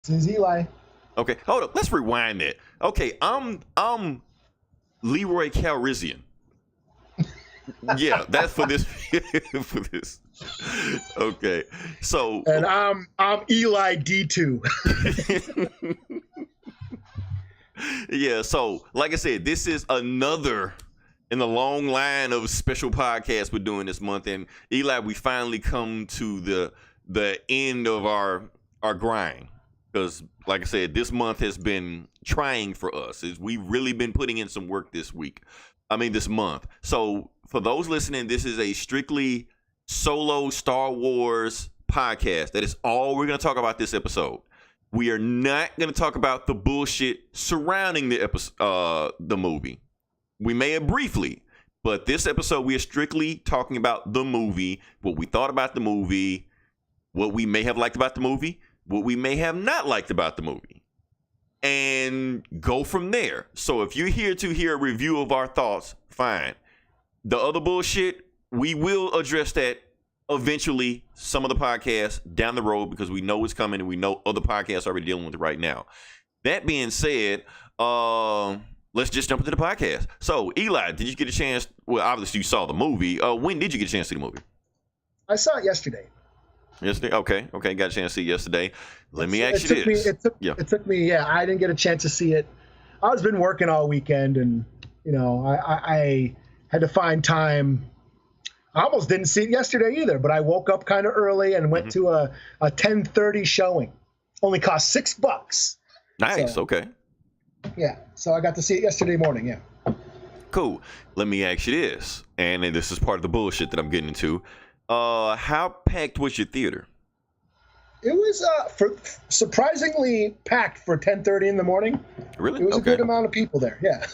This is Eli. Okay, hold up. Let's rewind that. Okay, I'm Leroy Calrissian. Yeah, that's for this. For this. Okay, so And I'm Eli D2. yeah, so like I said, this is another in the long line of special podcasts we're doing this month. And Eli, we finally come to the end of our grind. Because like I said, this month has been trying for us. We've really been putting in some work this month. So for those listening, this is a strictly solo Star Wars podcast. That is all we're going to talk about this episode. We are not going to talk about the bullshit surrounding the movie. We may have briefly, but this episode we are strictly talking about the movie, what we thought about the movie, what we may have liked about the movie, what we may have not liked about the movie, and go from there. So if you're here to hear a review of our thoughts, fine. The other bullshit, we will address that eventually, some of the podcasts down the road, because we know it's coming and we know other podcasts are already dealing with it right now. That being said, let's just jump into the podcast. So, Eli, did you get a chance? Well, obviously you saw the movie. When did you get a chance to see the movie? I saw it yesterday. Yesterday? Okay. Got a chance to see it yesterday. Let me ask you this. It took me, I didn't get a chance to see it. I've been working all weekend, and, I had to find time. I almost didn't see it yesterday either, but I woke up kind of early and went to a 10:30 showing. Only cost $6. Nice. So, okay. Yeah. So I got to see it yesterday morning. Yeah. Cool. Let me ask you this, and this is part of the bullshit that I'm getting into. How packed was your theater? It was surprisingly packed for 10:30 in the morning. Really? It was a good amount of people there. Yeah.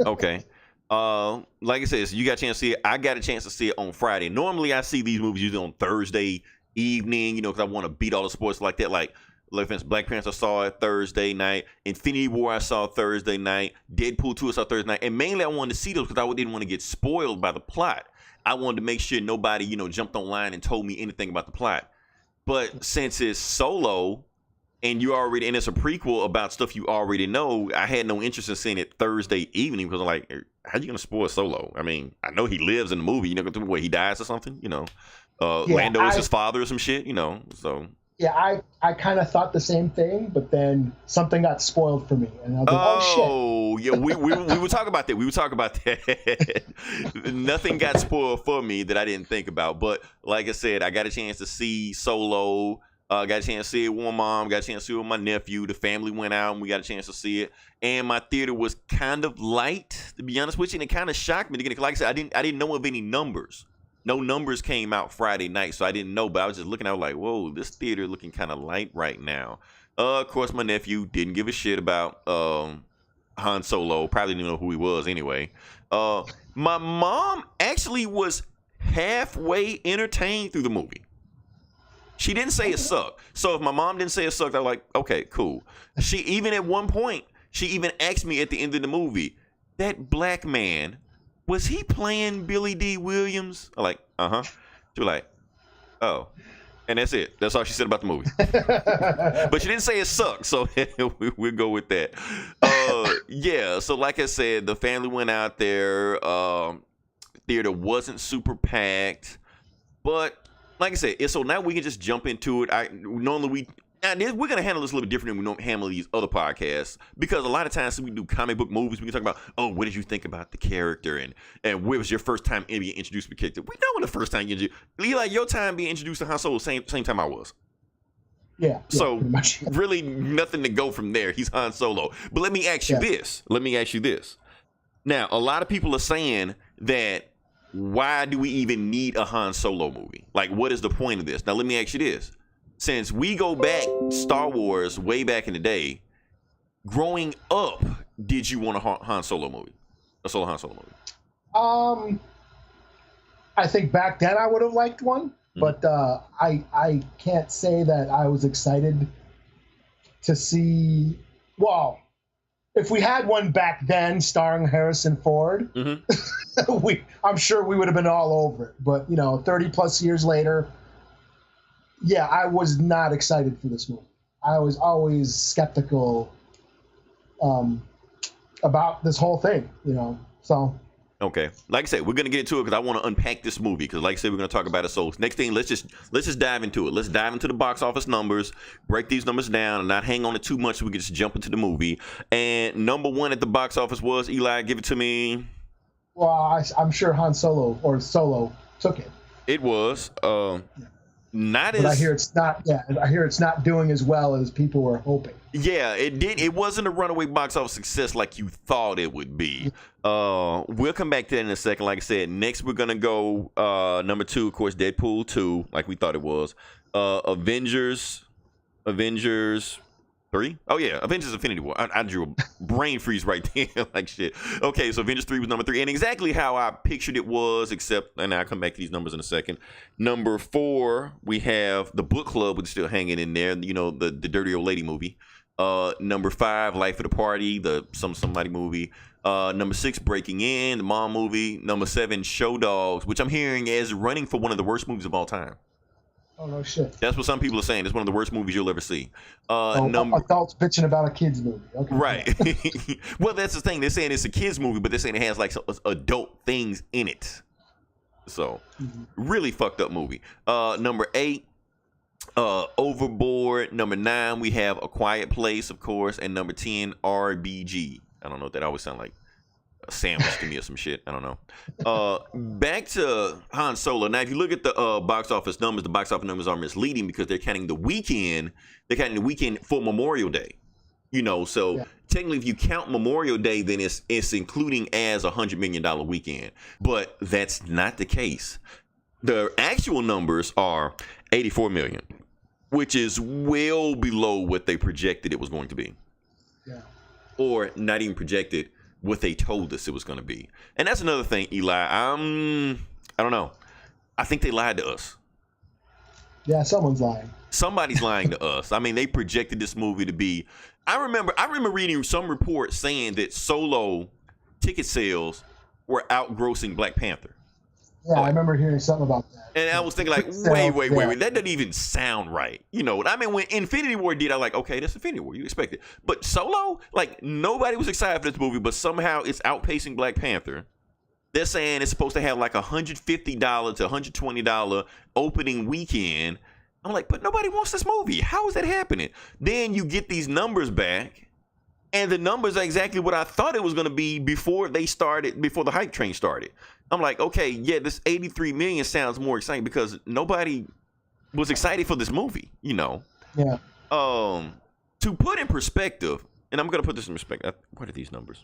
Okay. Like I said, so you got a chance to see it. I got a chance to see it on Friday. Normally, I see these movies usually on Thursday evening, because I want to beat all the sports like that. Like, for instance, Black Panther I saw it Thursday night. Infinity War I saw Thursday night. Deadpool 2 I saw Thursday night. And mainly I wanted to see those because I didn't want to get spoiled by the plot. I wanted to make sure nobody, jumped online and told me anything about the plot. But since it's solo and and it's a prequel about stuff you already know, I had no interest in seeing it Thursday evening because I'm like, how you gonna spoil Solo? I mean, I know he lives in the movie. You're not gonna tell me where he dies or something, Lando is his father or some shit, so. Yeah, I kind of thought the same thing, but then something got spoiled for me, and I was like, oh shit. Yeah, we would talk about that. We would talk about that. Nothing got spoiled for me that I didn't think about, but like I said, I got a chance to see Solo. Got a chance to see it with my mom. Got a chance to see it with my nephew. The family went out, and we got a chance to see it. And my theater was kind of light, to be honest with you, and it kind of shocked me to get it. Like I said, I didn't know of any numbers. No numbers came out Friday night, so I didn't know. But I was just looking out like, whoa, this theater looking kind of light right now. Of course, my nephew didn't give a shit about Han Solo. Probably didn't know who he was anyway. My mom actually was halfway entertained through the movie. She didn't say it sucked. So if my mom didn't say it sucked, I was like, okay, cool. She even at one point, she even asked me at the end of the movie, that black man, was he playing Billy D. Williams? I'm like, uh-huh. She was like, oh. And that's it. That's all she said about the movie. But she didn't say it sucked, so we'll go with that. Yeah, so like I said, the family went out there. Theater wasn't super packed. But like I said, so now we can just jump into it. We're going to handle this a little bit different than we don't handle these other podcasts, because a lot of times when we do comic book movies, we can talk about, oh, what did you think about the character, and where was your first time being introduced to the character? We know when the first time you introduced, Eli, your time being introduced to Han Solo, same time I was. Yeah. So really nothing to go from there. He's Han Solo. But let me ask you this. Now, a lot of people are saying that, why do we even need a Han Solo movie? Like, what is the point of this? Now, let me ask you this. Since we go back Star Wars way back in the day, growing up, did you want a Han Solo movie? A solo Han Solo movie? I think back then I would have liked one, but I can't say that I was excited to see. Well, if we had one back then starring Harrison Ford, I'm sure we would have been all over it. But 30 plus years later, yeah, I was not excited for this movie. I was always skeptical about this whole thing, So. Okay, like I said, we're gonna get into it because I want to unpack this movie because, like I said, we're gonna talk about it. So next thing, let's just dive into it. Let's dive into the box office numbers, break these numbers down, and not hang on it too much. So we can just jump into the movie. And number one at the box office was Eli. Give it to me. Well, I'm sure Han Solo or Solo took it. It was not but as. I hear it's not. Yeah, I hear it's not doing as well as people were hoping. Yeah, it did. It wasn't a runaway box office success like you thought it would be. We'll come back to that in a second. Like I said, next we're gonna go number 2, of course, Deadpool 2, like we thought it was. Avengers 3. Oh yeah, Avengers Infinity War. I drew a brain freeze right there, like shit. Okay, so Avengers 3 was number 3, and exactly how I pictured it was, except, and I'll come back to these numbers in a second. Number 4, we have The Book Club, which is still hanging in there. The Dirty Old Lady movie. Number 5, Life of the Party, the somebody movie. Number 6, Breaking In, the Mom movie. Number 7, Show Dogs, which I'm hearing is running for one of the worst movies of all time. Oh no shit! That's what some people are saying. It's one of the worst movies you'll ever see. Adults bitching about a kids movie. Okay. Right. Well, that's the thing. They're saying it's a kids movie, but they're saying it has like some adult things in it. So, really fucked up movie. Number 8. Overboard. Number 9, we have A Quiet Place, of course, and number 10, RBG. I don't know. That always sound like a sandwich to me or some shit. I don't know. Back to Han Solo. Now, if you look at the box office numbers, the box office numbers are misleading because they're counting the weekend. They're counting the weekend for Memorial Day. So technically, if you count Memorial Day, then it's including as $100 million weekend. But that's not the case. The actual numbers are 84 million, which is well below what they projected it was going to be. Yeah. Or not even projected what they told us it was going to be. And that's another thing, Eli. I don't know. I think they lied to us. Yeah, someone's lying. Somebody's lying to us. I mean, they projected this movie to be. I remember reading some report saying that Solo ticket sales were outgrossing Black Panther. Yeah, I remember hearing something about that. And I was thinking like, wait. That doesn't even sound right. I mean, when Infinity War did, I was like, okay, that's Infinity War. You expect it. But Solo, like, nobody was excited for this movie, but somehow it's outpacing Black Panther. They're saying it's supposed to have like $150 to $120 opening weekend. I'm like, but nobody wants this movie. How is that happening? Then you get these numbers back, and the numbers are exactly what I thought it was going to be before the hype train started. I'm like, okay, yeah, this 83 million sounds more exciting because nobody was excited for this movie, Yeah. To put in perspective, and I'm going to put this in perspective. What are these numbers?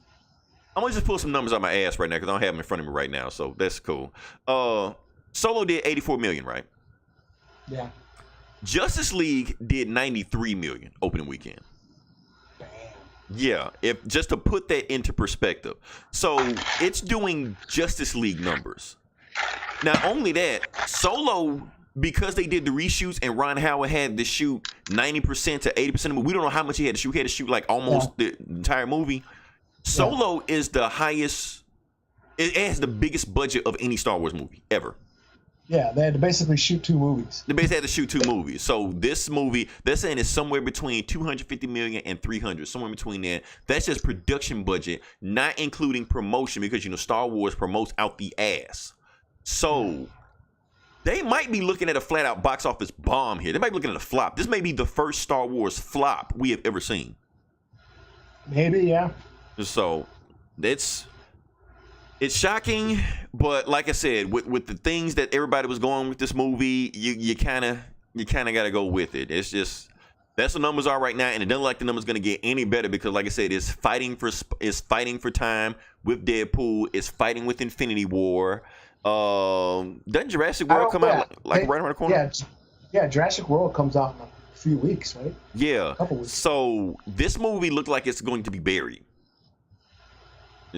I'm going to just pull some numbers out my ass right now because I don't have them in front of me right now, so that's cool. Solo did 84 million, right? Yeah. Justice League did 93 million opening weekend. Yeah, if just to put that into perspective. So it's doing Justice League numbers. Not only that, Solo, because they did the reshoots and Ron Howard had to shoot 90% to 80% of it. We don't know how much he had to shoot. He had to shoot like almost the entire movie. Solo is the highest. It has the biggest budget of any Star Wars movie ever. Yeah, they had to basically shoot 2 movies. They basically had to shoot 2 movies. So this movie, they're saying it's somewhere between 250 million and 300, somewhere between there. That's just production budget, not including promotion, because Star Wars promotes out the ass. So they might be looking at a flat out box office bomb here. They might be looking at a flop. This may be the first Star Wars flop we have ever seen. Maybe, yeah. So it's shocking, but like I said, with the things that everybody was going with this movie, you kind of got to go with it. It's just that's the numbers are right now, and it doesn't like the numbers going to get any better because, like I said, it's fighting for time with Deadpool. It's fighting with Infinity War. Doesn't Jurassic World come out right around the corner? Yeah. Jurassic World comes out in a few weeks, right? Yeah. A couple weeks. So this movie looked like it's going to be buried.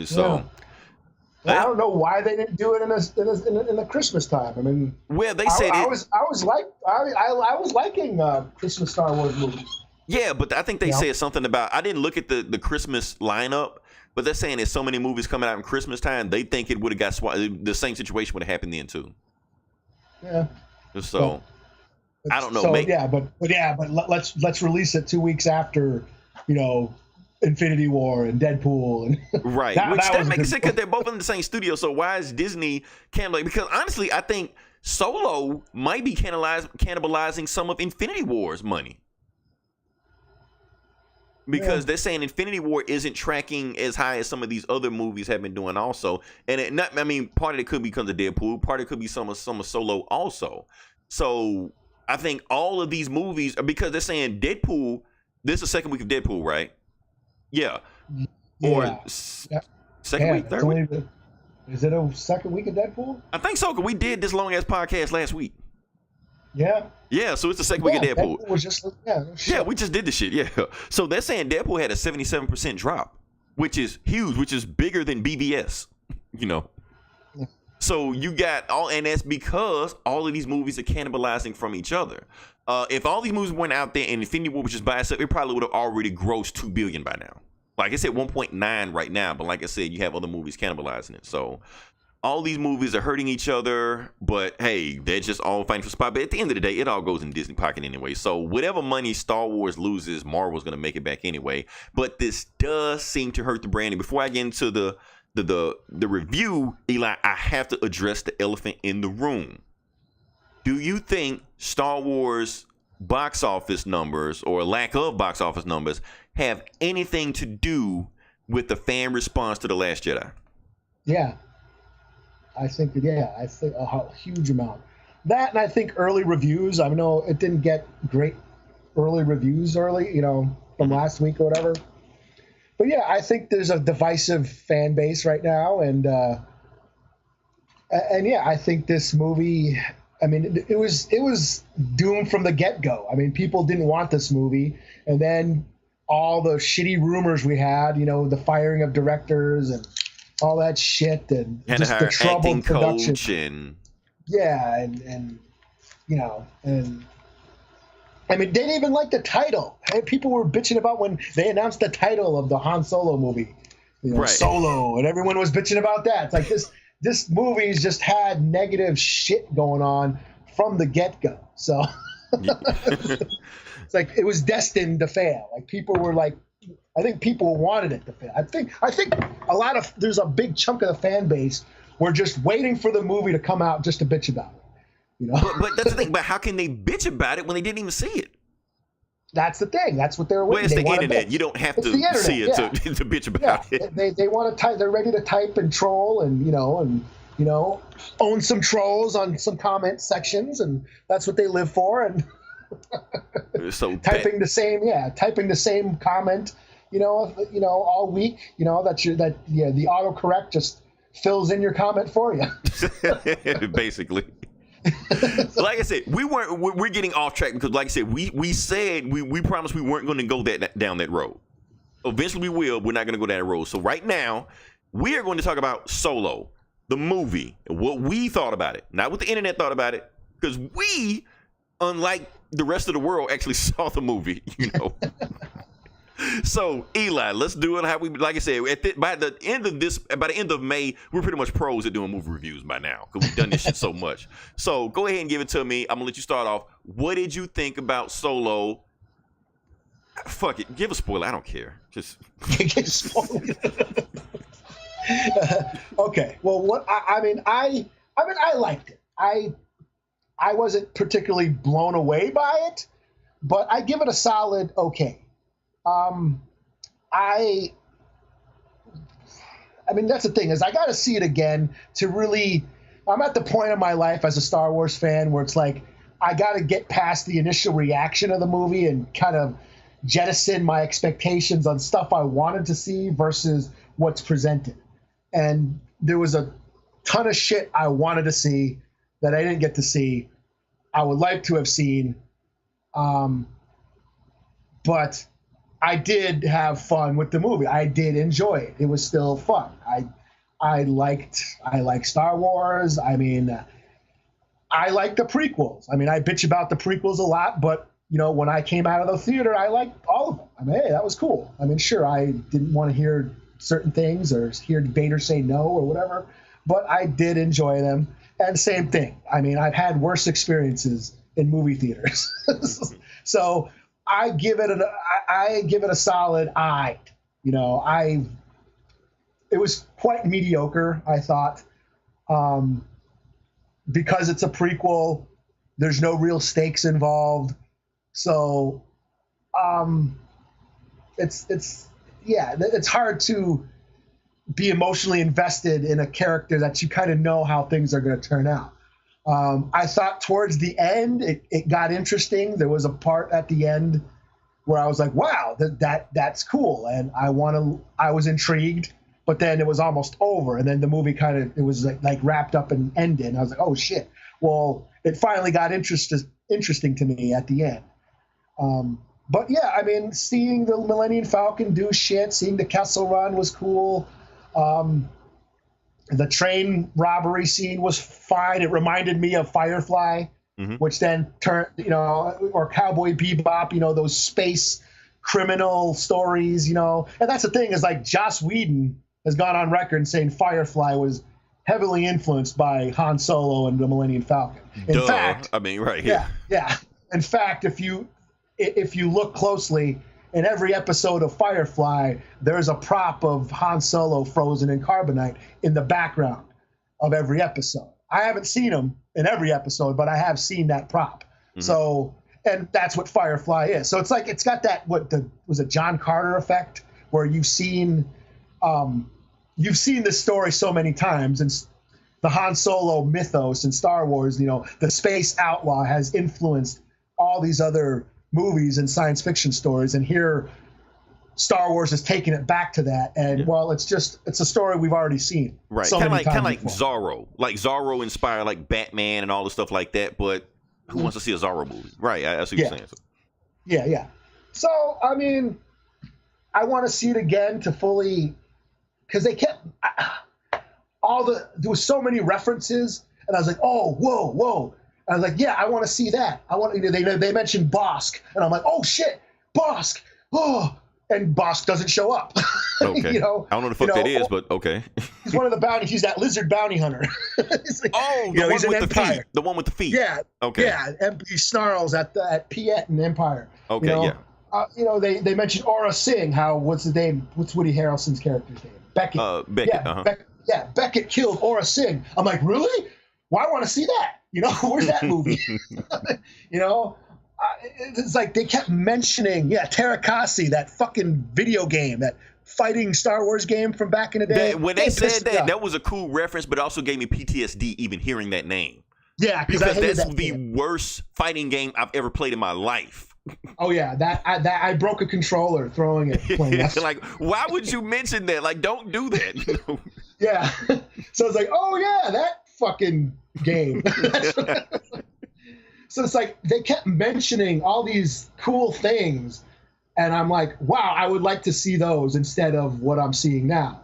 So. Yeah. I don't know why they didn't do it in the Christmas time. I mean, well, they said I was liking Christmas Star Wars movies. Yeah, but I think they said something about. I didn't look at the Christmas lineup, but they're saying there's so many movies coming out in Christmas time. They think it would have got the same situation would have happened then too. Yeah. So, I don't know. So let's release it 2 weeks after, Infinity War and Deadpool and right. That makes sense because they're both in the same studio. So why is Disney cannibalizing? Because honestly, I think Solo might be cannibalizing some of Infinity War's money. Because they're saying Infinity War isn't tracking as high as some of these other movies have been doing also. And part of it could be because of Deadpool, part of it could be some of Solo also. So I think all of these movies, because they're saying Deadpool, this is the second week of Deadpool, right? Yeah. Or second week, third week? Is it a second week of Deadpool? I think so, because we did this long ass podcast last week. Yeah. Yeah, so it's the second week of Deadpool. Deadpool was just, we just did this shit. Yeah. So they're saying Deadpool had a 77% drop, which is huge, which is bigger than BVS, Yeah. So you got and that's because all of these movies are cannibalizing from each other. If all these movies went out there and Infinity War was just by itself, it probably would have already grossed $2 billion by now. Like I said, 1.9 right now, but like I said, you have other movies cannibalizing it. So all these movies are hurting each other, but hey, they're just all fighting for spot. But at the end of the day, it all goes in Disney pocket anyway. So whatever money Star Wars loses, Marvel's gonna make it back anyway. But this does seem to hurt the brand. And before I get into the review, Eli, I have to address the elephant in the room. Do you think Star Wars box office numbers or lack of box office numbers have anything to do with the fan response to The Last Jedi? Yeah. I think a huge amount. That, and I think early reviews. I know it didn't get great early reviews from last week or whatever. But yeah, I think there's a divisive fan base right now, and yeah, I think this movie. I mean, it was doomed from the get-go. I mean, people didn't want this movie, and then all the shitty rumors we had, the firing of directors and all that shit, and just the troubled production. Yeah, and I mean, they didn't even like the title. People were bitching about when they announced the title of the Han Solo movie, right. Solo, and everyone was bitching about that. It's like this movie's just had negative shit going on from the get-go. So it's like it was destined to fail. Like people were like, I think people wanted it to fail. I think there's a big chunk of the fan base were just waiting for the movie to come out just to bitch about it. But that's the thing. But how can they bitch about it when they didn't even see it? That's the thing. That's what they're waiting. Well, it's the internet. You don't have to see it to bitch about it. They want to type. They're ready to type and troll and own some trolls on some comment sections, and that's what they live for. And so typing the same comment, all week. The autocorrect just fills in your comment for you. Basically. Like I said, we're getting off track because, like I said, we said we promised we weren't going to go down that road. Eventually we will. We're not going to go down that road. So right now we are going to talk about Solo, the movie, and what we thought about it, not what the internet thought about it, because we, unlike the rest of the world, actually saw the movie. So Eli, let's do it how we like I said. By the end of May, we're pretty much pros at doing movie reviews by now because we've done this shit so much. So go ahead and give it to me. I'm gonna let you start off. What did you think about Solo? Fuck it, give a spoiler. I don't care. Just give a spoiler. Okay. Well, I liked it. I wasn't particularly blown away by it, but I give it a solid okay. That's the thing is I got to see it again to really. I'm at the point of my life as a Star Wars fan where it's like I got to get past the initial reaction of the movie and kind of jettison my expectations on stuff I wanted to see versus what's presented. And there was a ton of shit I wanted to see that I didn't get to see. I would like to have seen, but I did have fun with the movie. I did enjoy it. It was still fun. I like Star Wars. I mean, I like the prequels. I mean, I bitch about the prequels a lot, but when I came out of the theater, I liked all of them. I mean, hey, that was cool. I mean, sure, I didn't want to hear certain things or hear Vader say no or whatever, but I did enjoy them. And same thing. I mean, I've had worse experiences in movie theaters. So I give it a solid I. It was quite mediocre, I thought, because it's a prequel. There's no real stakes involved, so it's hard to be emotionally invested in a character that you kind of know how things are going to turn out. I thought towards the end it got interesting. There was a part at the end where I was like, wow, that's cool, and I was intrigued, but then it was almost over, and then the movie it was like wrapped up and ended, and I was like, oh shit. Well, it finally got interesting to me at the end. But yeah, I mean, seeing the Millennium Falcon do shit, seeing the Kessel Run was cool. The train robbery scene was fine. It reminded me of Firefly, which then turned, or Cowboy Bebop, those space criminal stories, And that's the thing is, like, Joss Whedon has gone on record saying Firefly was heavily influenced by Han Solo and the Millennium Falcon. In fact, I mean, right here. Yeah. In fact, if you look closely, in every episode of Firefly, there's a prop of Han Solo frozen in carbonite in the background of every episode. I haven't seen him in every episode, but I have seen that prop. So, and that's what Firefly is. So it's like, it's got that, was it John Carter effect, where you've seen this story so many times, and the Han Solo mythos in Star Wars, the space outlaw has influenced all these other movies and science fiction stories, and here Star Wars has taken it back to that, and it's a story we've already seen, right? So kind of like Zorro. Like Zorro inspired like Batman and all the stuff like that, but who wants to see a Zorro movie, right? I see what you're saying. Yeah. So I mean, I want to see it again to fully, because they kept there was so many references, and I was like, oh, whoa. I was like, yeah, I want to see that. They mentioned Bosk, and I'm like, oh shit, Bosk. Oh, and Bosk doesn't show up. Okay. I don't know the fuck that is, but okay. He's one of the bounties. He's that lizard bounty hunter. Like, the one with the feet. The one with the feet. Yeah. Okay. Yeah. And he snarls at Piet in Empire. Okay. Yeah. They mentioned Aura Singh. What's his name? What's Woody Harrelson's character's name? Beckett. Beckett. Beckett killed Aura Singh. I'm like, really? Well, I want to see that. Where's that movie? It's like they kept mentioning, Terrakasi, that fucking video game, that fighting Star Wars game from back in the day. When they said that was a cool reference, but it also gave me PTSD even hearing that name. Yeah, because that's the worst fighting game I've ever played in my life. Oh yeah, I broke a controller throwing it. Playing that. Like, why would you mention that? Like, don't do that. Yeah. So it's like, oh yeah, that fucking game. So it's like they kept mentioning all these cool things, and I'm like, wow, I would like to see those instead of what I'm seeing now.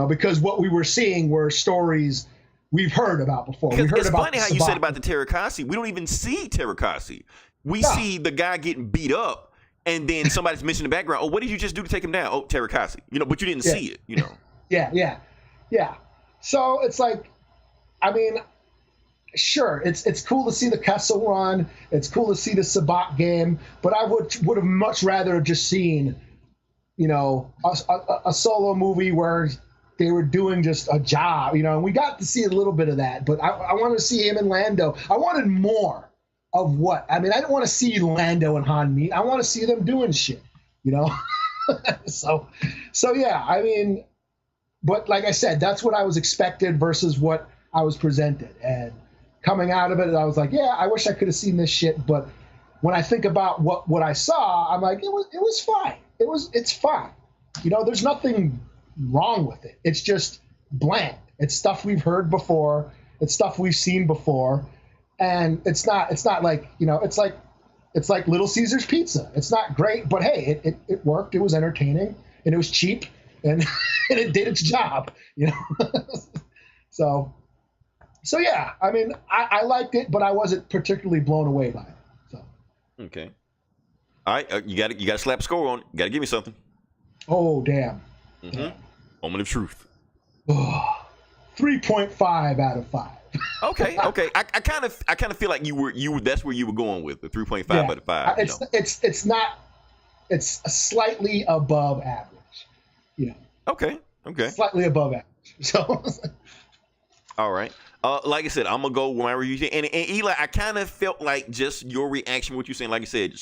Because what we were seeing were stories we've heard about before. It's funny how you said about the Terrakasi. We don't even see Terrakasi. We see the guy getting beat up, and then somebody's mentioning the background. Oh, what did you just do to take him down? Oh, Terrakasi. But you didn't see it. Yeah. So it's like, I mean, sure, it's cool to see the Kessel Run. It's cool to see the Sabacc game, but I would have much rather just seen, a solo movie where they were doing just a job, and we got to see a little bit of that, but I wanted to see him and Lando. I wanted more of what? I mean, I didn't want to see Lando and Han meet. I want to see them doing shit, So yeah, I mean, but like I said, that's what I was expected versus what I was presented. And coming out of it, I was like, yeah, I wish I could have seen this shit. But when I think about what I saw, I'm like, it was fine. It's fine. There's nothing wrong with it. It's just bland. It's stuff we've heard before. It's stuff we've seen before. And it's not like, it's like Little Caesar's Pizza. It's not great, but hey, it worked. It was entertaining, and it was cheap, and it did its job, So yeah, I mean, I liked it, but I wasn't particularly blown away by it. So. Okay. All right, you got to slap a score on it. You got to give me something. Oh damn. Moment of truth. 3.5 out of 5. Okay. I kind of feel like you were that's where you were going with the 3.5 out of 5. It's not. It's slightly above average. Okay. Slightly above average. So. All right. Like I said, I'm gonna go with my review. And Eli, I kind of felt like just your reaction, what you're saying. Like I said,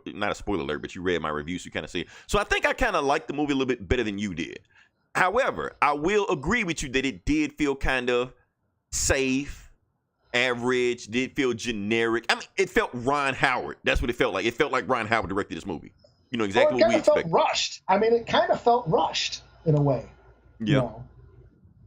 not a spoiler alert, but you read my review, so you kind of see it. So I think I kind of liked the movie a little bit better than you did. However, I will agree with you that it did feel kind of safe, average, did feel generic. I mean, it felt Ron Howard. That's what it felt like. It felt like Ron Howard directed this movie. You know exactly what we expected. It felt rushed. I mean, it kind of felt rushed in a way. Yeah.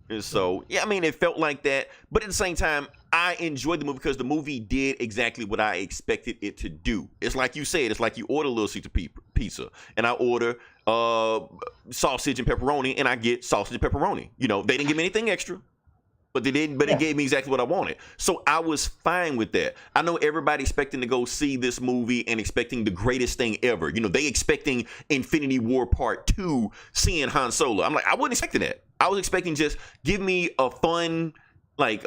And so, yeah, I mean, it felt like that. But at the same time, I enjoyed the movie because the movie did exactly what I expected it to do. It's like you said, it's like you order a Little Caesar pizza, and I order sausage and pepperoni, and I get sausage and pepperoni. You know, they didn't give me anything extra, but they didn't. But it gave me exactly what I wanted. So I was fine with that. I know everybody expecting to go see this movie and expecting the greatest thing ever. You know, they expecting Infinity War Part 2, seeing Han Solo. I'm like, I wasn't expecting that. I was expecting just give me a fun, like,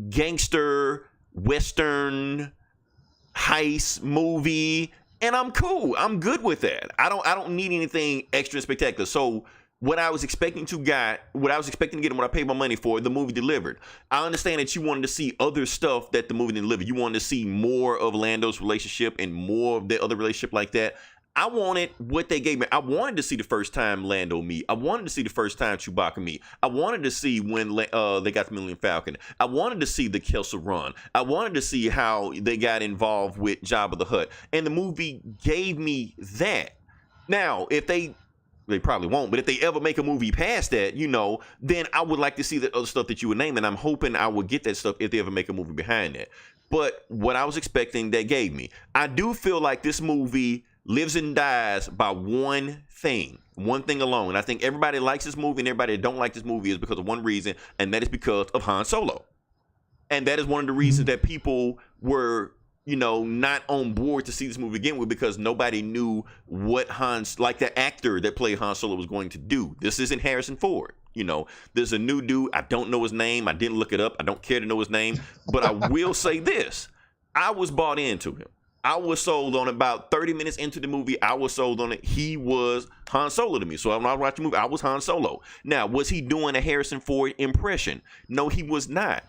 gangster, Western, heist movie, and I'm cool. I'm good with that. I don't need anything extra and spectacular. So what I was expecting to get and what I paid my money for, the movie delivered. I understand that you wanted to see other stuff that the movie didn't deliver. You wanted to see more of Lando's relationship and more of the other relationship like that. I wanted what they gave me. I wanted to see the first time Lando meet. I wanted to see the first time Chewbacca meet. I wanted to see when they got the Millennium Falcon. I wanted to see the Kessel Run. I wanted to see how they got involved with Jabba the Hutt. And the movie gave me that. Now, if they probably won't, but if they ever make a movie past that, then I would like to see the other stuff that you would name, and I'm hoping I would get that stuff if they ever make a movie behind that. But what I was expecting, they gave me. I do feel like this movie lives and dies by one thing alone. And I think everybody likes this movie and everybody that don't like this movie is because of one reason, and that is because of Han Solo. And that is one of the reasons that people were, not on board to see this movie again with, because nobody knew what the actor that played Han Solo was going to do. This isn't Harrison Ford. There's a new dude. I don't know his name. I didn't look it up. I don't care to know his name. But I will say this. I was bought into him. I was sold on about 30 minutes into the movie. I was sold on it. He was Han Solo to me. So when I watched the movie, I was Han Solo. Now, was he doing a Harrison Ford impression? No, he was not.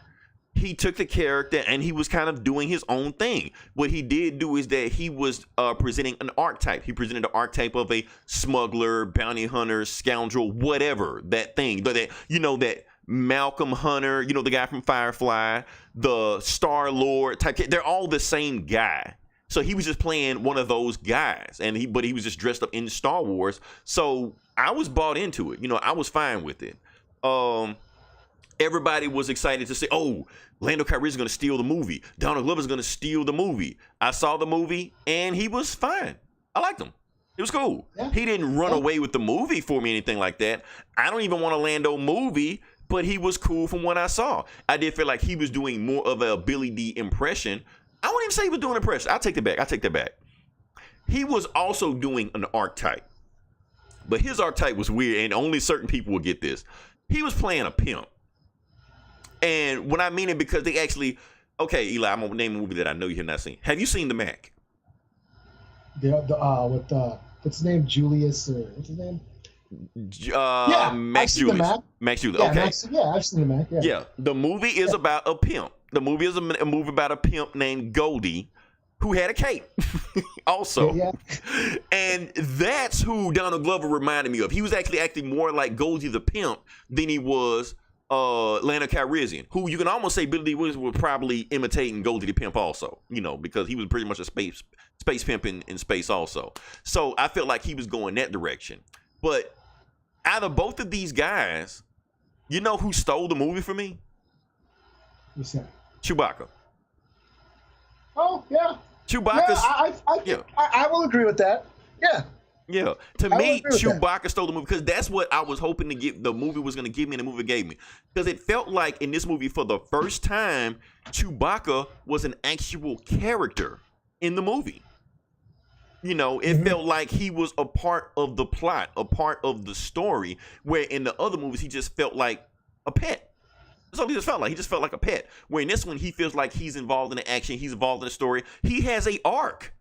He took the character and he was kind of doing his own thing. What he did do is that he was presenting an archetype. He presented the archetype of a smuggler, bounty hunter, scoundrel, whatever that thing. That Malcolm Hunter, the guy from Firefly, the Star-Lord type. They're all the same guy. So he was just playing one of those guys, but he was just dressed up in Star Wars. So I was bought into it. I was fine with it. Everybody was excited to say, oh, Lando Calrissian is going to steal the movie. Donald Glover is going to steal the movie. I saw the movie, and he was fine. I liked him. It was cool. Yeah. He didn't run away with the movie for me, anything like that. I don't even want a Lando movie, but he was cool from what I saw. I did feel like he was doing more of a Billy D impression. I wouldn't even say he was doing an impression. I take that back. He was also doing an archetype. But his archetype was weird, and only certain people will get this. He was playing a pimp. And when I mean it, because they actually... Okay, Eli, I'm going to name a movie that I know you have not seen. Have you seen The Mac? What's his name? Julius, or what's his name? Max Julius. Max Julius. Yeah, Okay. I've seen The Mac. Yeah. The movie is about a pimp. The movie is a movie about a pimp named Goldie who had a cape also. Yeah. And that's who Donald Glover reminded me of. He was actually acting more like Goldie the pimp than he was Lando Calrissian, who you can almost say Billy D. Williams was probably imitating Goldie the pimp also, because he was pretty much a space pimp in space also. So I felt like he was going that direction. But out of both of these guys, who stole the movie for me? What's that? Chewbacca. Oh, yeah. Chewbacca's... Yeah, I will agree with that. Yeah. Yeah. To me, Chewbacca stole the movie because that's what I was hoping to get. The movie was going to give me, and the movie gave me. Because it felt like in this movie, for the first time, Chewbacca was an actual character in the movie. It felt like he was a part of the plot, a part of the story, where in the other movies, he just felt like a pet. That's all he just felt like. He just felt like a pet. Where in this one, he feels like he's involved in the action. He's involved in the story. He has a arc.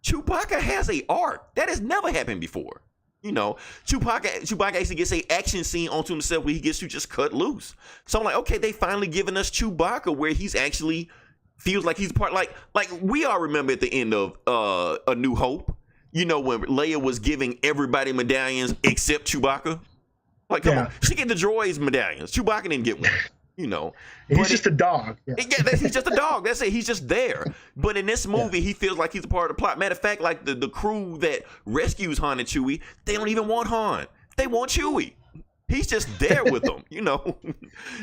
Chewbacca has a arc. That has never happened before. You know, Chewbacca actually gets a action scene onto himself where he gets to just cut loose. So I'm like, okay, they finally given us Chewbacca where he's actually feels like he's part. Like we all remember at the end of A New Hope. You know, when Leia was giving everybody medallions except Chewbacca. Like, come on, she get the droids medallions. Chewbacca didn't get one. You know, he's just a dog. Yeah, he's just a dog. That's it. He's just there. But in this movie, he feels like he's a part of the plot. Matter of fact, like the crew that rescues Han and Chewie, they don't even want Han. They want Chewie. He's just there with them, you know.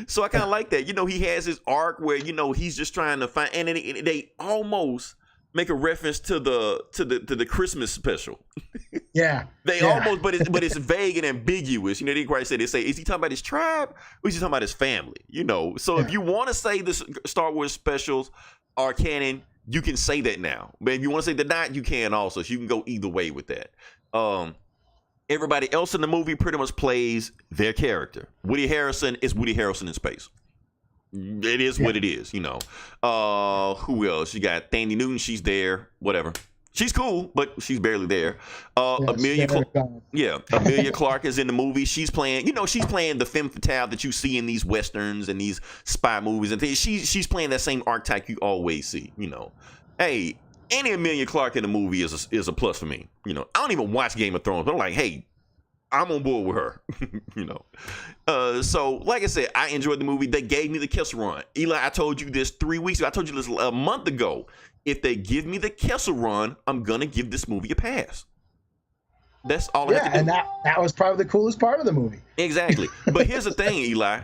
So I kind of like that. You know, he has his arc where, you know, he's just trying to find, and they almost make a reference to the Christmas special. Yeah. They almost, but it's vague and ambiguous. You know, they quite say, is he talking about his tribe or is he talking about his family? You know, so if you want to say the Star Wars specials are canon, you can say that now. But if you want to say they're not, you can also. So you can go either way with that. Everybody else in the movie pretty much plays their character. Woody Harrelson is Woody Harrelson in space. It is what it is, you know. Who else? You got Thandie Newton. She's there. Whatever. She's cool, but she's barely there. Amelia Clarke is in the movie. She's playing the femme fatale that you see in these westerns and these spy movies and things. She's playing that same archetype you always see, you know. Hey, any Amelia Clarke in the movie is a plus for me. You know, I don't even watch Game of Thrones, but I'm like, hey, I'm on board with her. You know. So like I said, I enjoyed the movie. They gave me the Kessel Run. Eli, I told you this 3 weeks ago. I told you this a month ago. If they give me the Kessel Run, I'm gonna give this movie a pass. That's all I have to do. And that was probably the coolest part of the movie. Exactly. But here's the thing, Eli.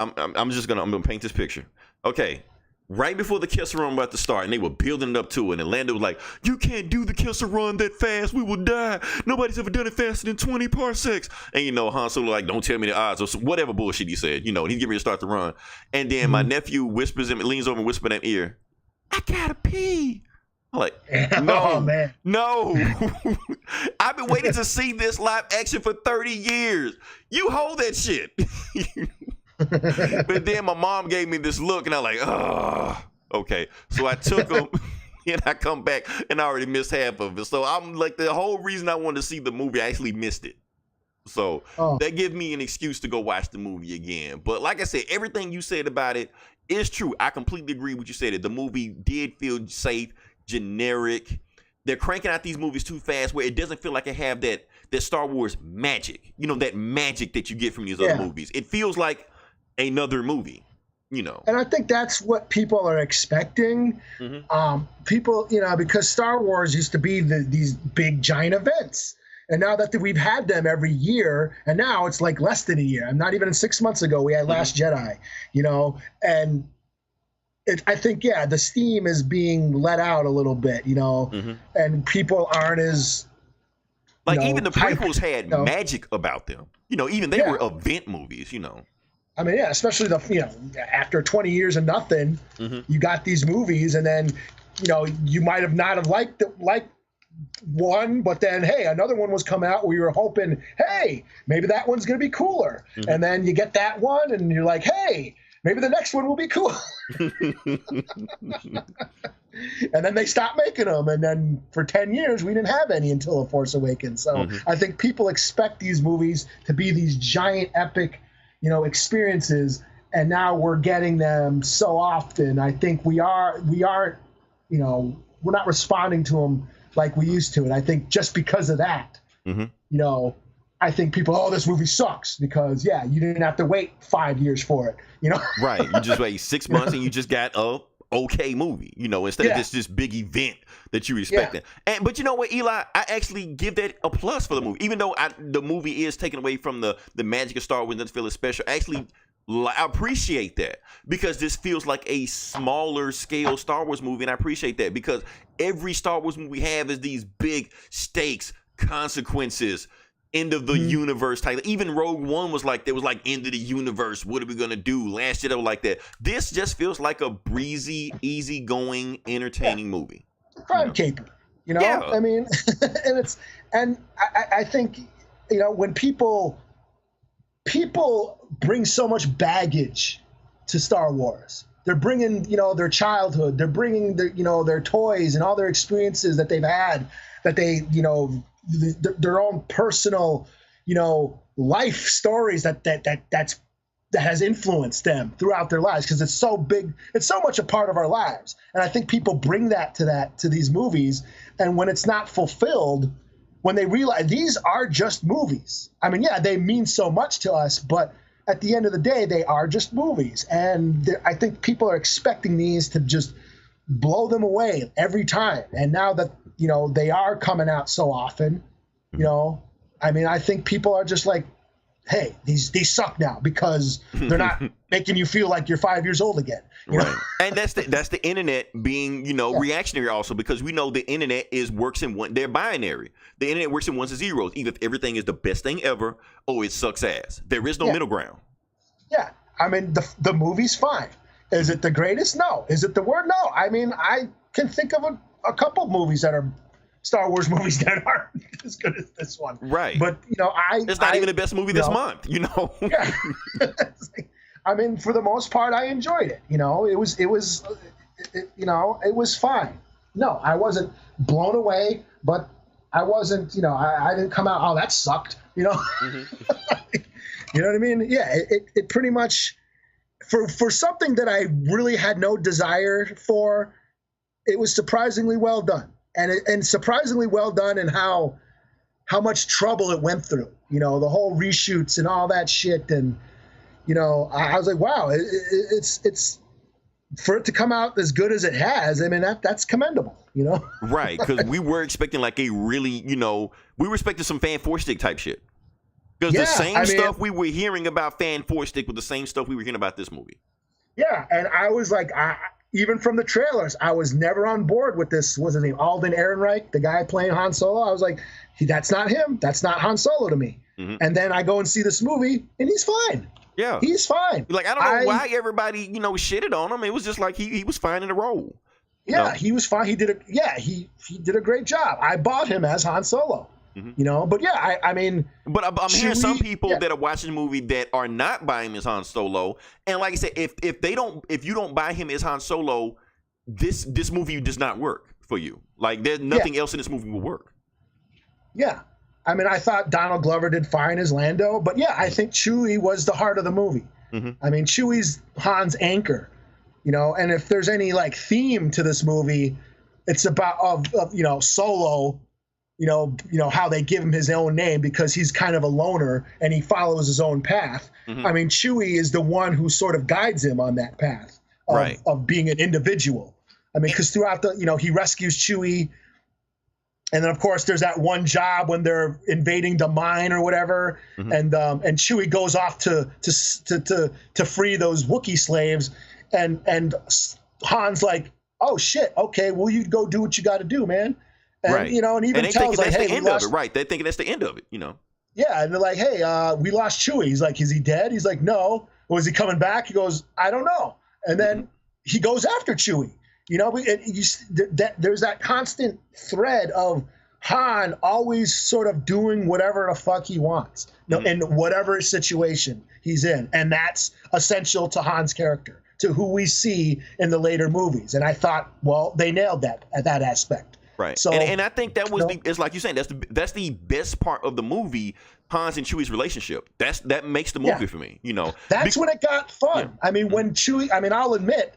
I'm gonna paint this picture. Okay. Right before the Kessel Run was about to start, and they were building it up to it, and Lando was like, "You can't do the Kessel Run that fast. We will die. Nobody's ever done it faster than 20 parsecs." And, you know, Han Solo like, "Don't tell me the odds," or whatever bullshit he said. You know, and he's getting ready to start the run. And then my nephew leans over and whispers in his ear, "I gotta pee." I'm like, no, oh, man. No. I've been waiting to see this live action for 30 years. You hold that shit. But then my mom gave me this look, and I'm like, oh, okay. So I took them, and I come back, and I already missed half of it. So I'm like, the whole reason I wanted to see the movie, I actually missed it. So that gives me an excuse to go watch the movie again. But like I said, everything you said about it is true. I completely agree with what you said. The movie did feel safe, generic. They're cranking out these movies too fast where it doesn't feel like it have that Star Wars magic. You know, that magic that you get from these other movies. It feels like another movie, you know. And I think that's what people are expecting. People, you know, because Star Wars used to be these big giant events. And now that we've had them every year, and now it's like less than a year. And not even 6 months ago, we had Last Jedi, you know, and I think, the steam is being let out a little bit, you know, and people aren't as, like, even the prequels had magic about them. You know, even they were event movies, you know. I mean, especially after 20 years of nothing, you got these movies, and then, you know, you might have not have liked one, but then, hey, another one was coming out where you were hoping, hey, maybe that one's going to be cooler. And then you get that one, and you're like, hey, maybe the next one will be cool. And then they stopped making them. And then for 10 years, we didn't have any until The Force Awakens. So I think people expect these movies to be these giant, epic, you know, experiences. And now we're getting them so often. I think we aren't, you know, we're not responding to them like we used to. And I think just because of that, you know, I think people, oh, this movie sucks because, you didn't have to wait 5 years for it, you know? Right. You just wait 6 months and you just got a okay movie, you know, instead of this big event that you expected. But you know what, Eli, I actually give that a plus for the movie. Even though the movie is taken away from the magic of Star Wars, doesn't feel as special. Actually, I appreciate that because this feels like a smaller scale Star Wars movie, and I appreciate that because every Star Wars movie we have is these big stakes, consequences, end of the universe type. Even Rogue One was like, there was like end of the universe. What are we gonna do? Last Jedi was like that. This just feels like a breezy, easygoing, entertaining movie. Crime caper, you know. I mean, and I think, you know, when people bring so much baggage to Star Wars. They're bringing, their childhood. They're bringing their toys and all their experiences that they've had, that they, their own personal, life stories that has influenced them throughout their lives, because it's so big. It's so much a part of our lives. And I think people bring that to these movies. And when it's not fulfilled, when they realize these are just movies. I mean, yeah, they mean so much to us, but at the end of the day, they are just movies. And I think people are expecting these to just blow them away every time. And now that, they are coming out so often, I think people are just like, hey, these suck now because they're not making you feel like you're 5 years old again. Right. And that's the internet being, reactionary also, because we know the internet works in they're binary. The internet works in ones and zeros. Either everything is the best thing ever or it sucks ass. There is no middle ground. Yeah. I mean, the movie's fine. Is it the greatest? No. Is it the word? No. I mean, I can think of a couple movies that are Star Wars movies that aren't as good as this one. Right. But, it's not even the best movie this month, Yeah. I mean, for the most part, I enjoyed it. It was fine. No, I wasn't blown away, but I wasn't, I didn't come out, oh, that sucked, Mm-hmm. You know what I mean? Yeah, it pretty much, for something that I really had no desire for, it was surprisingly well done. And surprisingly well done in how much trouble it went through, the whole reshoots and all that shit. And, I was like, wow, it's for it to come out as good as it has. I mean, that's commendable, Right. Because we were expecting like a really, we were expecting some Fan 4-Stick type shit. Because the same stuff we were hearing about Fan 4-Stick was the same stuff we were hearing about this movie. Yeah. And I was like, even from the trailers, I was never on board with this. What's his name? Alden Ehrenreich, the guy playing Han Solo. I was like, that's not him. That's not Han Solo to me. Mm-hmm. And then I go and see this movie, and he's fine. Yeah, he's fine. Like, I don't know why everybody, shitted on him. It was just like he was fine in the role. Yeah, he was fine. He did it. Yeah, he did a great job. I bought him as Han Solo. Mm-hmm. But yeah, I mean, but I'm hearing some people that are watching the movie that are not buying him as Han Solo, and like I said, if you don't buy him as Han Solo, this movie does not work for you. Like, there's nothing else in this movie will work. Yeah, I mean, I thought Donald Glover did fine as Lando, but yeah, I think Chewie was the heart of the movie. Mm-hmm. I mean, Chewie's Han's anchor, and if there's any like theme to this movie, it's about of Solo. How they give him his own name because he's kind of a loner and he follows his own path. Mm-hmm. I mean, Chewie is the one who sort of guides him on that path of being an individual. I mean, because throughout he rescues Chewie. And then, of course, there's that one job when they're invading the mine or whatever. Mm-hmm. And Chewie goes off to free those Wookiee slaves. And Han's like, oh, shit. Okay, well, you go do what you got to do, man. And, and even tells like, hey, the end of it, right? They're thinking that's the end of it, Yeah, and they're like, hey, we lost Chewie. He's like, is he dead? He's like, no. Was he coming back? He goes, I don't know. And then he goes after Chewie. There's that constant thread of Han always sort of doing whatever the fuck he wants, in whatever situation he's in. And that's essential to Han's character, to who we see in the later movies. And I thought, well, they nailed that at that aspect. Right. So, and I think that was it's like you're saying, that's the best part of the movie, Han's and Chewie's relationship. That makes the movie for me, That's when it got fun. Yeah. I mean, when Chewie, I'll admit,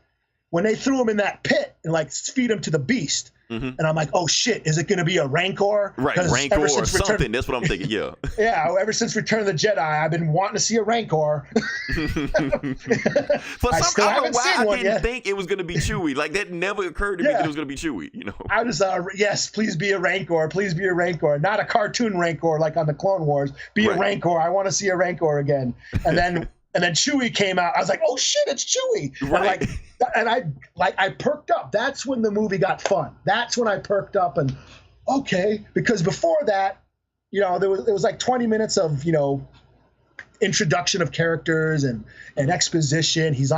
when they threw him in that pit and like feed him to the beast, and I'm like, oh shit, is it going to be a Rancor? Right, Rancor or something. That's what I'm thinking. Yeah. Yeah. Ever since Return of the Jedi, I've been wanting to see a Rancor. For some, I don't know why I didn't think it was going to be Chewie. Like, that never occurred to me that it was going to be Chewie. I was yes, please be a Rancor. Please be a Rancor. Not a cartoon Rancor like on the Clone Wars. Be a Rancor. I want to see a Rancor again. And then. And then Chewie came out. I was like, "Oh shit, it's Chewie!" Right. And I perked up. That's when the movie got fun. That's when I perked up and okay, because before that, it was like 20 minutes of introduction of characters and exposition. He's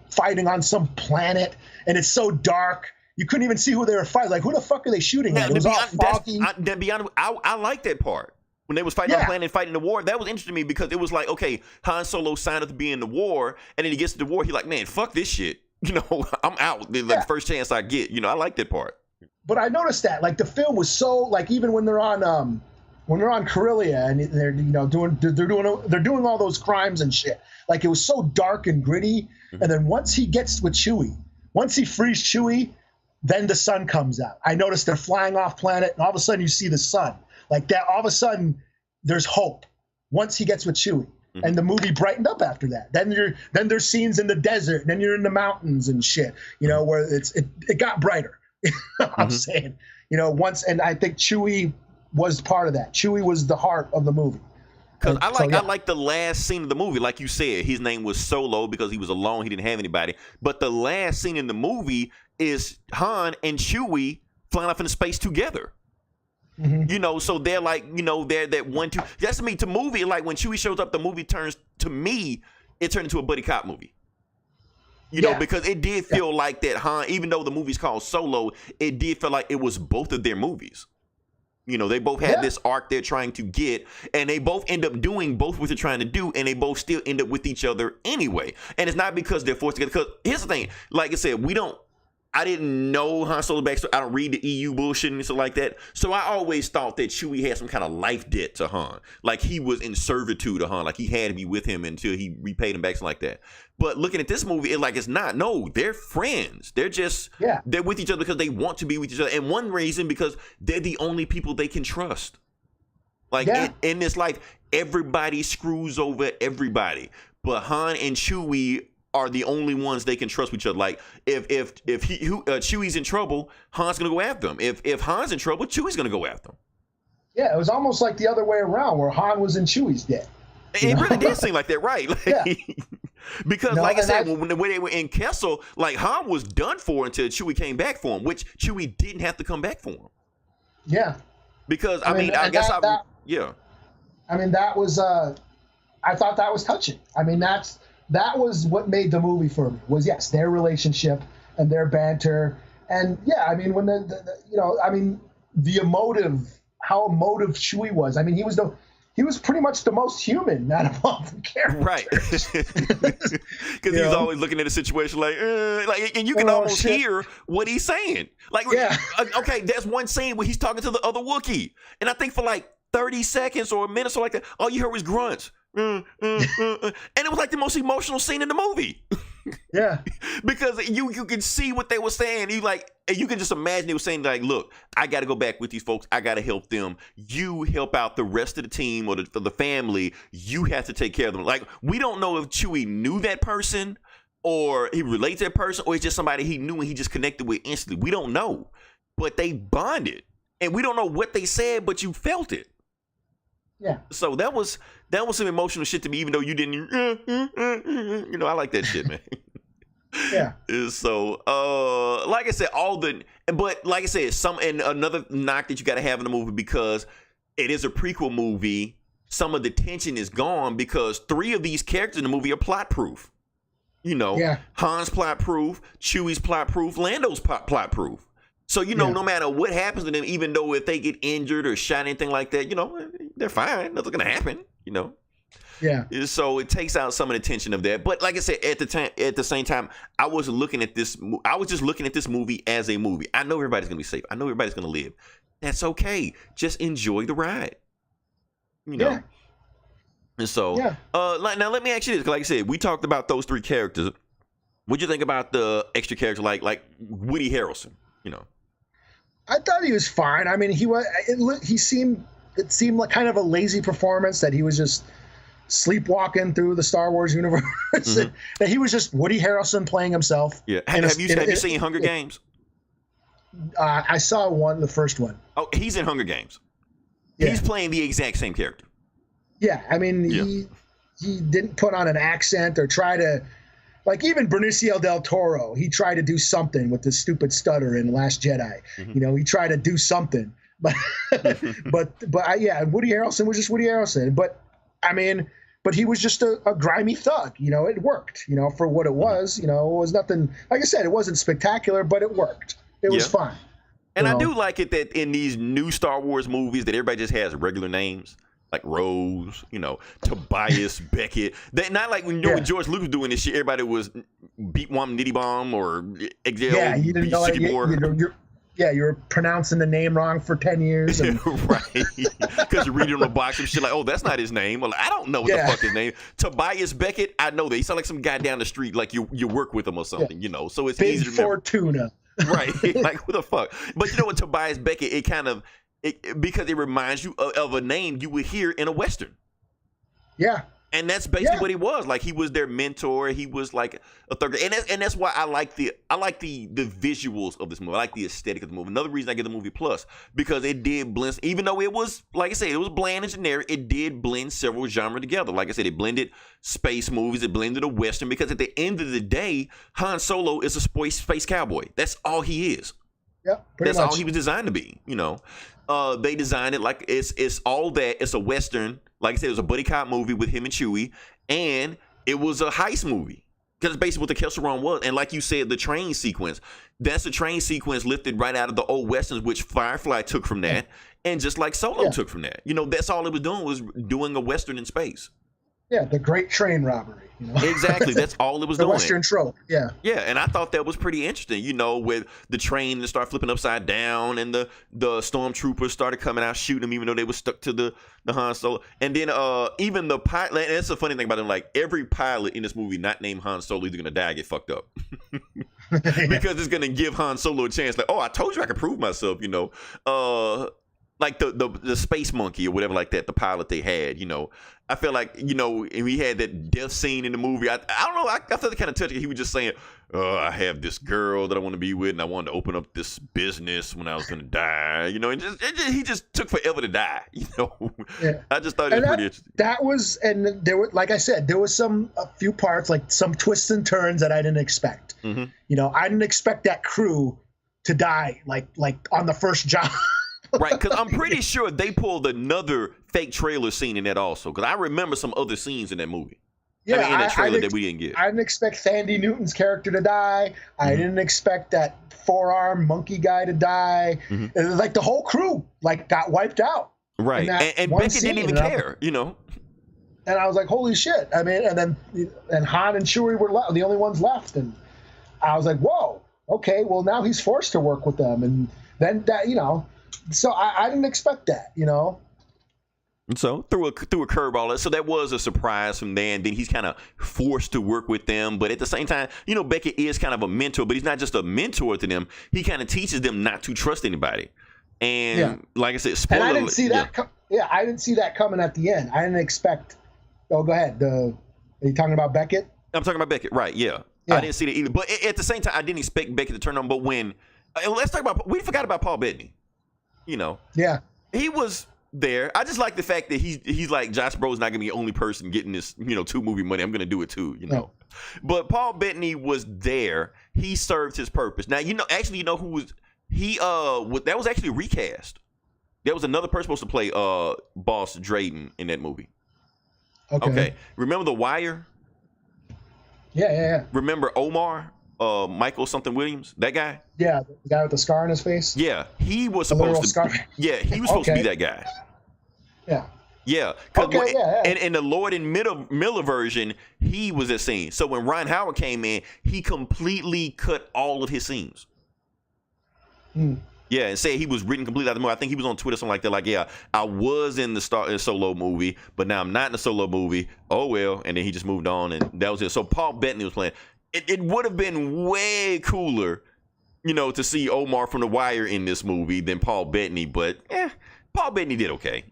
fighting on some planet, and it's so dark. You couldn't even see who they were fighting. Like, who the fuck are they shooting at? It was all foggy. To be honest, I like that part. When they was fighting on the planet, fighting the war, that was interesting to me because it was like, okay, Han Solo signed up to be in the war, and then he gets to the war, he's like, man, fuck this shit. You know, I'm out. The first chance I get. You know, I like that part. But I noticed that, like, the film was so, like, even when they're on Corellia and they're, you know, they're doing all those crimes and shit. Like, it was so dark and gritty. And then once he gets with Chewie, once he frees Chewie, then the sun comes out. I noticed they're flying off planet, and all of a sudden you see the sun. Like that, all of a sudden there's hope once he gets with Chewie. And the movie brightened up after that. Then there's scenes in the desert, and then you're in the mountains and shit, you know, where it got brighter. I'm saying, you know, and I think Chewie was part of that. Chewie was the heart of the movie. Because I like the last scene of the movie. Like you said, his name was Solo because he was alone. He didn't have anybody. But the last scene in the movie is Han and Chewie flying off into space together. You know, so they're like, you know, they're that 1-2. That's to me, to movie, like when Chewie shows up, the movie turns, to me, it turned into a buddy cop movie. You know, because it did feel like that Han, even though the movie's called Solo, it did feel like it was both of their movies. You know, they both had this arc they're trying to get, and they both end up doing both what they're trying to do, and they both still end up with each other anyway. And it's not because they're forced together. Because here's the thing, like I said, I didn't know Han Solo backstory. I don't read the EU bullshit and stuff like that. So I always thought that Chewie had some kind of life debt to Han. Like he was in servitude to Han. Like he had to be with him until he repaid him back, something like that. But looking at this movie, it's not. No, they're friends. They're just, they're with each other because they want to be with each other. And one reason, because they're the only people they can trust. Like in this life, everybody screws over everybody. But Han and Chewie are the only ones they can trust with each other. Like if Chewie's in trouble, Han's gonna go after him. If Han's in trouble, Chewie's gonna go after him. Yeah, it was almost like the other way around, where Han was in Chewie's debt. It really did seem like that, right? Because, like I said, when they were in Kessel, like Han was done for until Chewie came back for him, which Chewie didn't have to come back for him. Yeah. Because I mean, I guess I mean, that was I thought that was touching. I mean, that was what made the movie for me, was their relationship and their banter. And I mean, when how emotive Chewie was. I mean, he was pretty much the most human out of all the characters. Right. Because he's always looking at a situation like, and you can almost hear what he's saying. Like, okay, there's one scene where he's talking to the other Wookiee. And I think for like 30 seconds or a minute or like that, all you heard was grunts. And it was like the most emotional scene in the movie. Because you can see what they were saying. You can just imagine they were saying like, look, I got to go back with these folks. I got to help them. You help out the rest of the team or the family. You have to take care of them. Like, we don't know if Chewie knew that person or he relates to that person, or it's just somebody he knew and he just connected with instantly. We don't know, but they bonded, and we don't know what they said, but you felt it. Yeah. So that was some emotional shit to me, even though you didn't. You know, I like that shit, man. Yeah. So, like I said, another knock that you got to have in the movie, because it is a prequel movie. Some of the tension is gone because 3 of these characters in the movie are plot proof. You know, Han's plot proof, Chewie's plot proof, Lando's plot proof. So, you know, no matter what happens to them, even though if they get injured or shot, anything like that, you know, they're fine. Nothing's going to happen, you know. Yeah. So it takes out some of the tension of that. But like I said, at the same time, I was just looking at this movie as a movie. I know everybody's going to be safe. I know everybody's going to live. That's okay. Just enjoy the ride. You know. Yeah. And so, now let me ask you this. Like I said, we talked about those 3 characters. What'd you think about the extra character like Woody Harrelson, you know? I thought he was fine. I mean, it seemed like kind of a lazy performance, that he was just sleepwalking through the Star Wars universe. That he was just Woody Harrelson playing himself. Yeah. Have you seen Hunger Games? I saw the first one. Oh, he's in Hunger Games. Yeah. He's playing the exact same character. Yeah, I mean, he didn't put on an accent or try to. Like, even Benicio del Toro, he tried to do something with the stupid stutter in Last Jedi. You know, he tried to do something, but Woody Harrelson was just Woody Harrelson. But I mean, he was just a grimy thug. You know, it worked. You know, for what it was. You know, it was nothing. Like I said, it wasn't spectacular, but it worked. It was fine. And I do like it that in these new Star Wars movies that everybody just has regular names. like Rose, Tobias Beckett. That not like when when George Lucas doing this shit, everybody was Beat Wom Nitty Bomb or yeah, you didn't know you were pronouncing the name wrong for 10 years. And... right. Because you read it on the box and shit like, oh, that's not his name. Well, I don't know what the fuck his name. Tobias Beckett, I know that. He sounds like some guy down the street, like you work with him or something, So it's Big easy to remember. Fortuna. Right. Like, what the fuck? But you know what, Tobias Beckett, because it reminds you of a name you would hear in a Western. Yeah. And that's basically what he was. Like, he was their mentor. He was like a third grade. And that's why I like the visuals of this movie. I like the aesthetic of the movie. Another reason I give the movie plus, because it did blend, even though it was, like I said, it was bland and generic, it did blend several genres together. Like I said, it blended space movies, it blended a Western, because at the end of the day, Han Solo is a space cowboy. That's all he is. Yeah, that's much all he was designed to be, They designed it like it's all that. It's a Western. Like I said, it was a buddy cop movie with him and Chewie, and it was a heist movie. Because basically what the Kessel Run was. And like you said, the train sequence, that's a train sequence lifted right out of the old Westerns, which Firefly took from that, and just like Solo took from that. That's all it was doing, was doing a Western in space. Yeah, the Great Train Robbery. Exactly. That's all it was the doing. Western trope. Yeah. Yeah, and I thought that was pretty interesting, with the train that started flipping upside down, and the stormtroopers started coming out shooting them, even though they were stuck to the Han Solo. And then even the pilot, and that's a funny thing about it, like every pilot in this movie not named Han Solo either gonna die or get fucked up. Because it's gonna give Han Solo a chance, like, oh, I told you I could prove myself, like the space monkey or whatever like that, the pilot they had, I feel like, and we had that death scene in the movie. I don't know, I felt it kind of touching. He was just saying, I have this girl that I want to be with, and I wanted to open up this business when I was going to die, and he just took forever to die, Yeah. I just thought it was pretty interesting. That was, and there were, like I said, there was a few parts, like some twists and turns that I didn't expect. Mm-hmm. I didn't expect that crew to die, like on the first job. Right, because I'm pretty sure they pulled another fake trailer scene in that also. Because I remember some other scenes in that movie. Yeah, in that trailer that we didn't get. I didn't expect Thandie Newton's character to die. Mm-hmm. I didn't expect that four-arm monkey guy to die. Mm-hmm. And like the whole crew got wiped out. Right, and Beckett didn't even care, And I was like, holy shit! I mean, and Han and Chewie were the only ones left, and I was like, whoa, okay, well now he's forced to work with them, and then that So I didn't expect that, And so threw a curveball. So that was a surprise from there. And then he's kind of forced to work with them. But at the same time, Beckett is kind of a mentor, but he's not just a mentor to them. He kind of teaches them not to trust anybody. And like I said, spoiler. And I didn't see that. I didn't see that coming at the end. I didn't expect. Oh, go ahead. Are you talking about Beckett? I'm talking about Beckett. Right. Yeah. I didn't see that either. But at the same time, I didn't expect Beckett to turn on. But let's talk about. We forgot about Paul Bettany. Yeah, he was there. I just like the fact that he's like, Josh Bro's not gonna be the only person getting this 2 movie money. I'm gonna do it too, No. But Paul Bettany was there. He served his purpose. Now who was he? That was actually recast. There was another person supposed to play Boss Drayton in that movie. Okay. Remember The Wire? Yeah. Remember Omar? Michael something Williams, that guy? Yeah, the guy with the scar on his face? Yeah, he was supposed to scar. Yeah, he was supposed to be that guy. Yeah. Yeah. And in the Lord and Miller version, he was that scene. So when Ron Howard came in, he completely cut all of his scenes. Yeah, and said he was written completely out of the movie. I think he was on Twitter, something like that. Like, yeah, I was in the Solo movie, but now I'm not in the Solo movie. Oh, well. And then he just moved on, and that was it. So Paul Bettany was playing. It would have been way cooler, to see Omar from The Wire in this movie than Paul Bettany. But Paul Bettany did okay,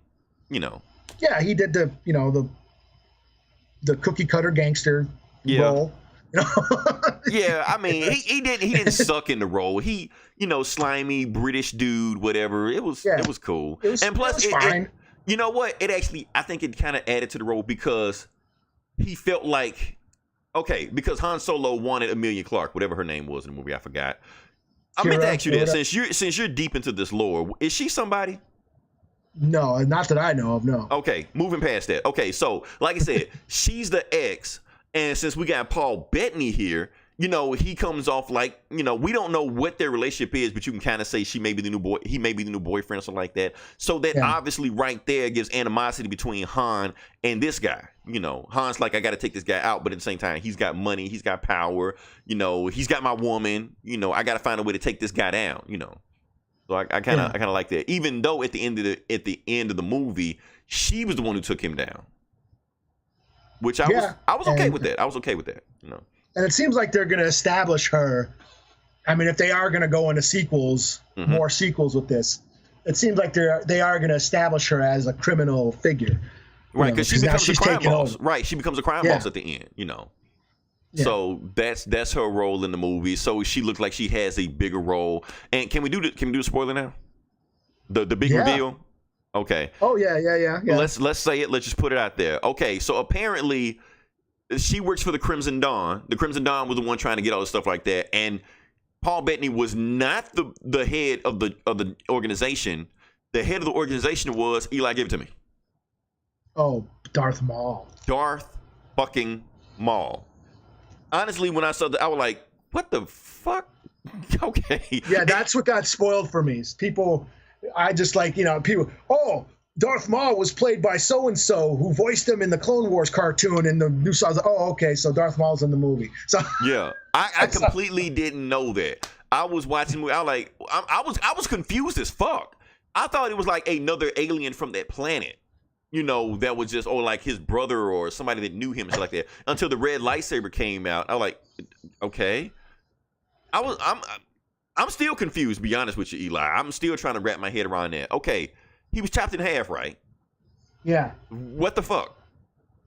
Yeah, he did the cookie cutter gangster role. Yeah, I mean, he didn't suck in the role. He, slimy British dude, whatever. It was cool. And plus, it was fine. You know what? I think it kind of added to the role because he felt like. Okay, because Han Solo wanted Emilia Clarke, whatever her name was in the movie, I forgot. I meant to ask you this, since you're deep into this lore, is she somebody? No, not that I know of, no. Okay, moving past that. Okay, so, like I said, she's the ex, and since we got Paul Bettany here, you know, he comes off like, you know, we don't know what their relationship is, but you can kind of say she may be the new boy, he may be the new boyfriend or something like that. So that obviously right there gives animosity between Han and this guy. You know, Han's like, I got to take this guy out, but at the same time, he's got money, he's got power, you know, he's got my woman, you know, I got to find a way to take this guy down, you know. So I kind of like that. Even though at the end of the movie, she was the one who took him down, which I was okay with that. I was okay with that, you know. And it seems like they're going to establish her. I mean, if they are going to go into sequels, more sequels with this, it seems like they are going to establish her as a criminal figure. Right, because she becomes a crime boss. Right, she becomes a crime boss at the end, you know. Yeah. So that's her role in the movie. So she looks like she has a bigger role. And can we do the spoiler now? The big reveal? Okay. Oh yeah. Let's say it. Let's just put it out there. Okay, so apparently she works for the Crimson Dawn. The Crimson Dawn was the one trying to get all the stuff like that. And Paul Bettany was not the head of the organization. The head of the organization was Eli. Give it to me. Oh, Darth Maul. Darth fucking Maul. Honestly, when I saw that, I was like, what the fuck? Okay. Yeah, that's what got spoiled for me. People, I just like, you know, people, oh, Darth Maul was played by so-and-so who voiced him in the Clone Wars cartoon and the new songs. Oh, okay, so Darth Maul's in the movie. So yeah, I completely didn't know that. I was watching the movie. I was like, I was confused as fuck. I thought it was like another alien from that planet. You know, that was just, like his brother or somebody that knew him and stuff like that. Until the red lightsaber came out, I was like, okay. I'm still confused, to be honest with you, Eli. I'm still trying to wrap my head around that. Okay, he was chopped in half, right? Yeah. What the fuck?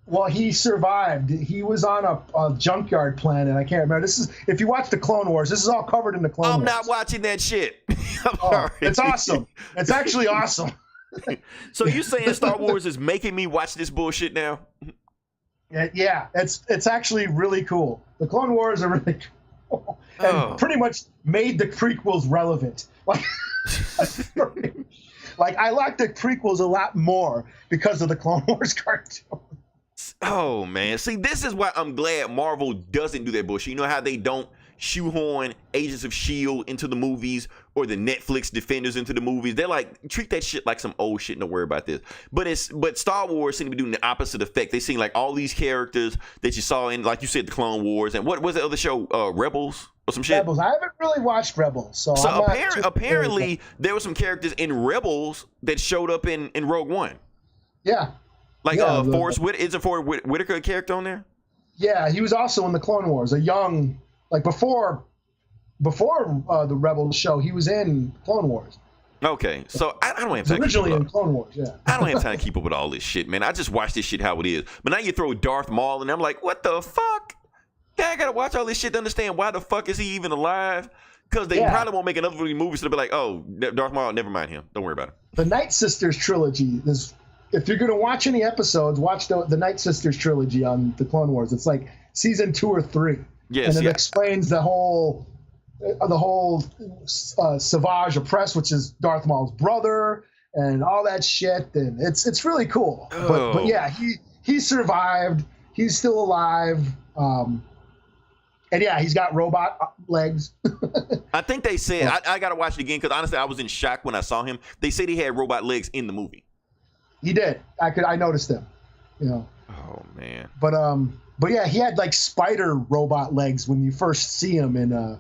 Well, he survived. He was on a junkyard planet. I can't remember. This is, if you watch the Clone Wars, this is all covered in the Clone Wars. I'm not watching that shit. It's awesome. It's actually awesome. So you saying Star Wars is making me watch this bullshit now? Yeah, it's actually really cool. The Clone Wars are really cool and pretty much made the prequels relevant. Like I like the prequels a lot more because of the Clone Wars cartoon. Oh man, see, this is why I'm glad Marvel doesn't do that bullshit. You know how they don't shoehorn Agents of S.H.I.E.L.D. into the movies or the Netflix Defenders into the movies. They're like, treat that shit like some old shit, don't worry about this. But Star Wars seem to be doing the opposite effect. They seem like all these characters that you saw in, like you said, the Clone Wars, and what was the other show, Rebels or some shit? Rebels. I haven't really watched Rebels, so apparently there were some characters in Rebels that showed up in Rogue One. Yeah. Like Forrest Whitaker, isn't Forrest Whitaker a character on there? Yeah, he was also in the Clone Wars, a young, like before the Rebels show, he was in Clone Wars. Okay, so I don't have time. Originally in Clone Wars, yeah. I don't have time to keep up with all this shit, man. I just watch this shit how it is. But now you throw Darth Maul, and I'm like, what the fuck? Yeah, I gotta watch all this shit to understand why the fuck is he even alive? Because they probably won't make another movie, so they'll be like, oh, Darth Maul, never mind him. Don't worry about it. The Night Sisters trilogy is. If you're going to watch any episodes, watch the Night Sisters trilogy on the Clone Wars. It's like season 2 or 3. Yes, and it explains the whole Savage Opress, which is Darth Maul's brother, and all that shit. And it's really cool. But yeah, he survived. He's still alive. And yeah, he's got robot legs. I think they said I got to watch it again because honestly, I was in shock when I saw him. They said he had robot legs in the movie. He did. I noticed him, you know. Oh man. But yeah, he had like spider robot legs when you first see him in the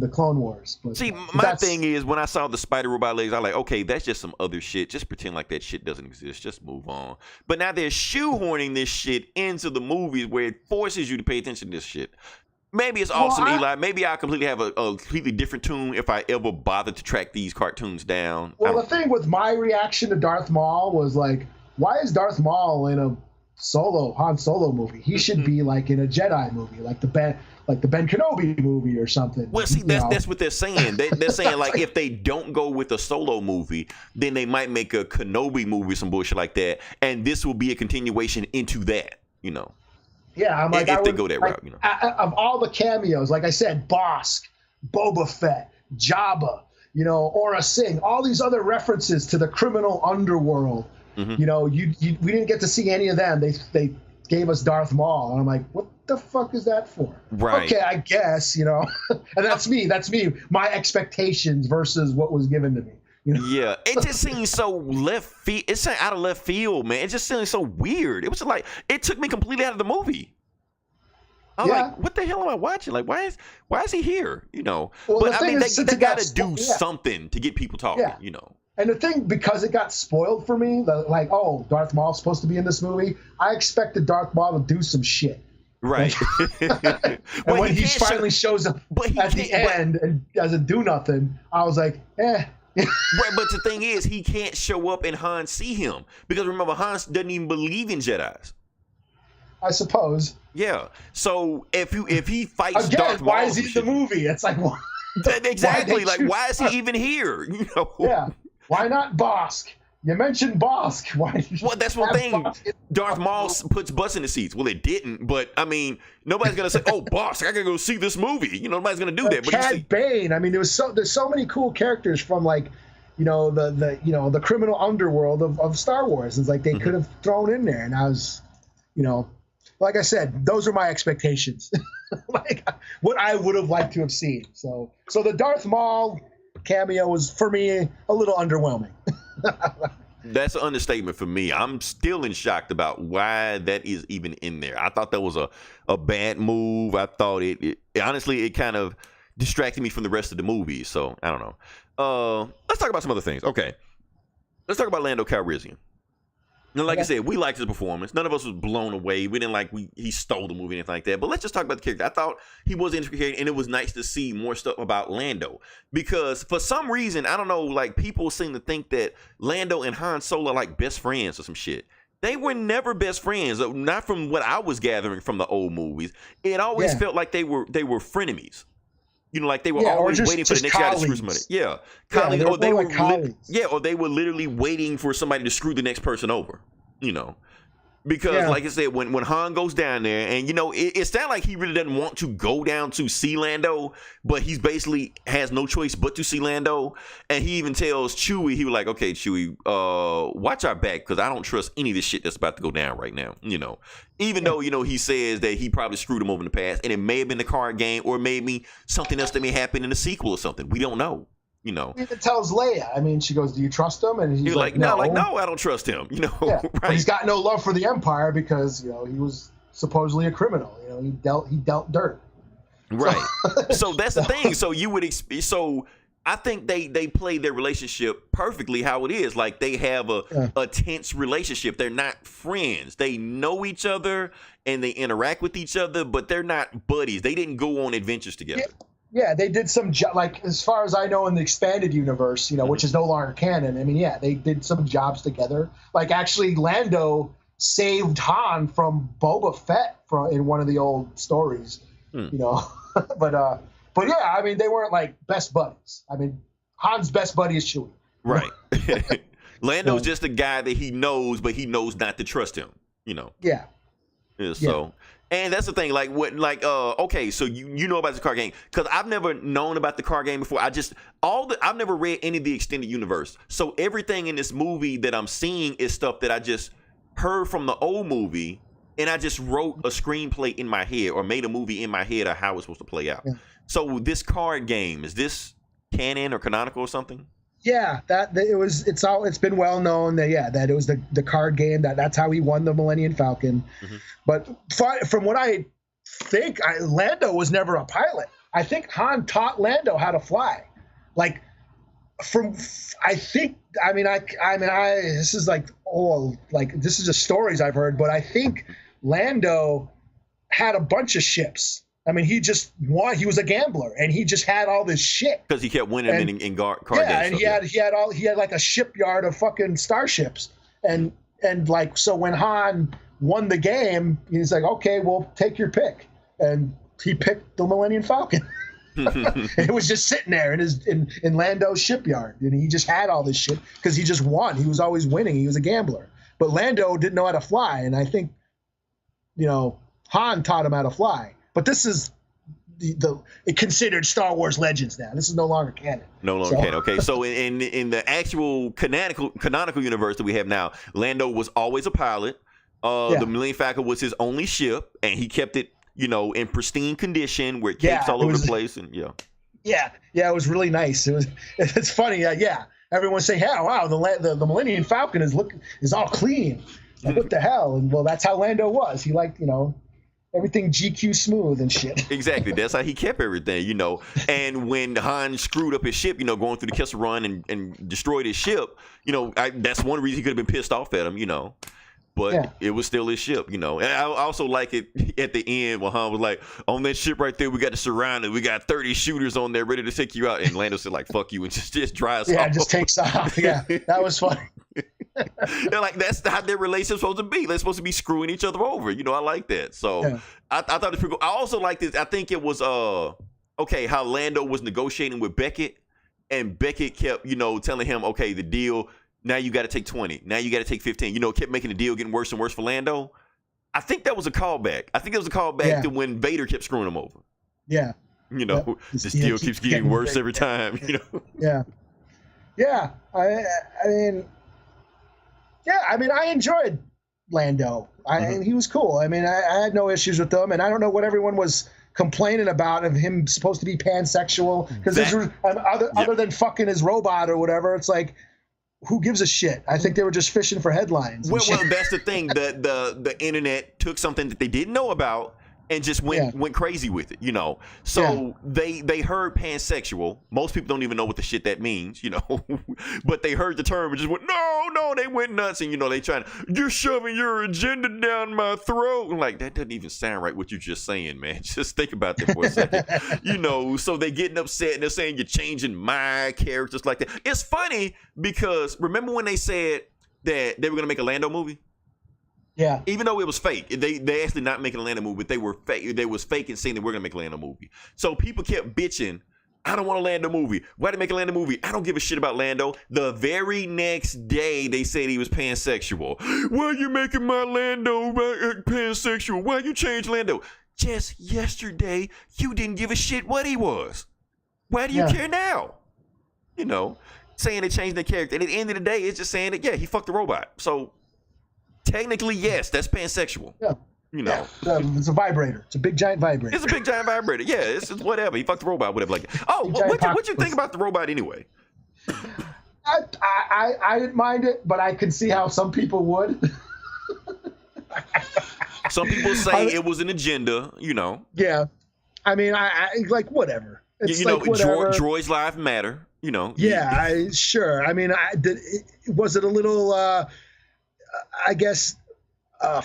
Clone Wars. But see, my thing is when I saw the spider robot legs, I was like, okay, that's just some other shit. Just pretend like that shit doesn't exist. Just move on. But now they're shoehorning this shit into the movies where it forces you to pay attention to this shit. Maybe it's awesome, Eli. Maybe I'll completely have a completely different tune if I ever bother to track these cartoons down. Well, the thing with my reaction to Darth Maul was like, why is Darth Maul in a Han Solo movie? He should be like in a Jedi movie, like the Ben Kenobi movie or something. Well, see, that's what they're saying. They're saying like if they don't go with a Solo movie, then they might make a Kenobi movie, some bullshit like that, and this will be a continuation into that, you know. Yeah, I'm like, if they go that route, you know. Of all the cameos, like I said, Bossk, Boba Fett, Jabba, you know, Aura Singh, all these other references to the criminal underworld. Mm-hmm. You know, we didn't get to see any of them. They gave us Darth Maul, and I'm like, what the fuck is that for? Right. Okay, I guess, you know. And that's me. My expectations versus what was given to me. You know? Yeah, it just seems so left field. It's out of left field, man. It just seems so weird. It was like it took me completely out of the movie. I'm like, what the hell am I watching? Like, why is he here? You know. Well, but I mean, they got to do yeah. something to get people talking. You know. And the thing, because it got spoiled for me, like, oh, Darth Maul's supposed to be in this movie, I expected Darth Maul to do some shit. Right. And when he finally shows up at the end and doesn't do nothing, I was like, eh. Right, but the thing is, he can't show up and Han see him. Because remember, Han doesn't even believe in Jedis. I suppose. Yeah. So if he fights again, Darth Maul, why is he in the movie? It's like, what? Exactly. Like, why is he even here? You know? Yeah. Why not Bossk? You mentioned Bossk. Why? Well, that's one thing. Darth Maul puts butts in the seats. Well, it didn't, but I mean, nobody's gonna say, "Oh, Bossk, I gotta go see this movie." You know, nobody's gonna do that. But Cad Bane. I mean, there's so many cool characters from, like, you know, the criminal underworld of Star Wars. It's like they could have thrown in there, and I was, you know, like I said, those are my expectations, like what I would have liked to have seen. So the Darth Maul cameo was, for me, a little underwhelming. That's an understatement for me. I'm still in shock about why that is even in there. I thought that was a bad move. I thought it honestly, it kind of distracted me from the rest of the movie. So I don't know. Let's talk about some other things. Okay, let's talk about Lando Calrissian. Now, like I said, we liked his performance. None of us was blown away. We didn't he stole the movie, anything like that. But let's just talk about the character. I thought he was interesting, and it was nice to see more stuff about Lando. Because for some reason, I don't know, like, people seem to think that Lando and Han Solo are like best friends or some shit. They were never best friends. Not from what I was gathering from the old movies. It always felt like they were frenemies. You know, like they were always waiting for the next guy to screw somebody. Yeah, colleagues, or they were colleagues. Or they were literally waiting for somebody to screw the next person over. You know, because like I said, when Han goes down there, and you know, it sounds like he really doesn't want to go down to see Lando, but he's basically has no choice but to see Lando. And he even tells Chewie, he was like, "Okay, Chewie, watch our back, because I don't trust any of this shit that's about to go down right now." You know. Even though, you know, he says that he probably screwed him over in the past, and it may have been the card game, or maybe something else that may happen in the sequel or something. We don't know, you know. He even tells Leia. I mean, she goes, "Do you trust him?" And he's like, no, I don't trust him. You know, right? But he's got no love for the Empire because, you know, he was supposedly a criminal. You know, he dealt dirt. Right. So that's the thing. So you would so. I think they play their relationship perfectly how it is. Like, they have a tense relationship. They're not friends. They know each other and they interact with each other, but they're not buddies. They didn't go on adventures together. Yeah, they did some like, as far as I know, in the expanded universe, you know, which is no longer canon. I mean, yeah, they did some jobs together. Like, actually, Lando saved Han from Boba Fett in one of the old stories. You know, But yeah, I mean, they weren't like best buddies. I mean, Han's best buddy is Chewie. Right. Lando's just a guy that he knows, but he knows not to trust him. You know. Yeah. So, and that's the thing. Like, okay, so you know about the card game, because I've never known about the card game before. I've never read any of the extended universe. So everything in this movie that I'm seeing is stuff that I just heard from the old movie, and I just wrote a screenplay in my head or made a movie in my head of how it's supposed to play out. Yeah. So this card game, is this canon or canonical or something? Yeah, it's been well known that it was the card game, that's how he won the Millennium Falcon. But from what I think, Lando was never a pilot. I think Han taught Lando how to fly. Like, this is just stories I've heard, but I think Lando had a bunch of ships. I mean, he just won. He was a gambler, and he just had all this shit because he kept winning in card games. And he had like a shipyard of fucking starships, and like, so when Han won the game, he's like, okay, well, take your pick, and he picked the Millennium Falcon. It was just sitting there in Lando's shipyard, and he just had all this shit because he just won. He was always winning. He was a gambler, but Lando didn't know how to fly, and I think, you know, Han taught him how to fly. But this is it considered Star Wars Legends now. This is no longer canon. No longer canon. Okay, so in the actual canonical universe that we have now, Lando was always a pilot. The Millennium Falcon was his only ship, and he kept it, in pristine condition where it capes all over the place, and Yeah, it was really nice. It's funny. Yeah, everyone's saying, "Yeah, wow, the Millennium Falcon is all clean." Like, what the hell? And well, that's how Lando was. He liked, everything GQ smooth and shit. Exactly. That's how he kept everything, And when Han screwed up his ship, going through the Kessel Run and destroyed his ship, that's one reason he could have been pissed off at him, But it was still his ship, And I also like it at the end when Han was like, on that ship right there, we got to surround it. We got 30 shooters on there ready to take you out. And Lando said, like, fuck you, and just drives off. Yeah, just takes off. Yeah, that was funny. They're like, that's how their relationship's supposed to be. They're supposed to be screwing each other over. I like that. So I thought it was pretty cool. I also like this. I think it was, how Lando was negotiating with Beckett. And Beckett kept, telling him, okay, the deal, now you got to take 20. Now you got to take 15. Kept making the deal getting worse and worse for Lando. I think that was a callback. I think it was a callback to when Vader kept screwing him over. Yeah. This deal keeps getting worse every time, Yeah. Yeah. I mean, I enjoyed Lando. He was cool. I mean, I had no issues with him, and I don't know what everyone was complaining about of him supposed to be pansexual, because other than fucking his robot or whatever, it's like, who gives a shit? I think they were just fishing for headlines. Well, that's the thing. The internet took something that they didn't know about and just went crazy with it, So they heard pansexual. Most people don't even know what the shit that means, But they heard the term and just went, no, they went nuts, and they trying to, you're shoving your agenda down my throat. I'm like, that doesn't even sound right what you're just saying, man. Just think about that for a second. So they getting upset and they're saying you're changing my characters like that. It's funny because remember when they said that they were gonna make a Lando movie? Yeah. Even though it was fake, they actually not making a Lando movie, but they were fake. They was fake and saying that we're gonna make a Lando movie. So people kept bitching, I don't want a Lando movie. Why did they make a Lando movie? I don't give a shit about Lando. The very next day, they said he was pansexual. Why are you making my Lando pansexual? Why you change Lando? Just yesterday, you didn't give a shit what he was. Why do you care now? Saying they changed their character. And at the end of the day, it's just saying that, he fucked the robot. So technically, yes, that's pansexual. Yeah. It's a vibrator. It's a big giant vibrator. It's a big giant vibrator. Yeah, it's whatever. He fucked the robot, whatever like that. Oh, what you think about the robot anyway? I didn't mind it, but I can see how some people would. Some people say it was an agenda, Yeah. I mean, I like whatever. It's whatever. Droids' lives matter, Yeah, sure. I mean, was it a little, I guess,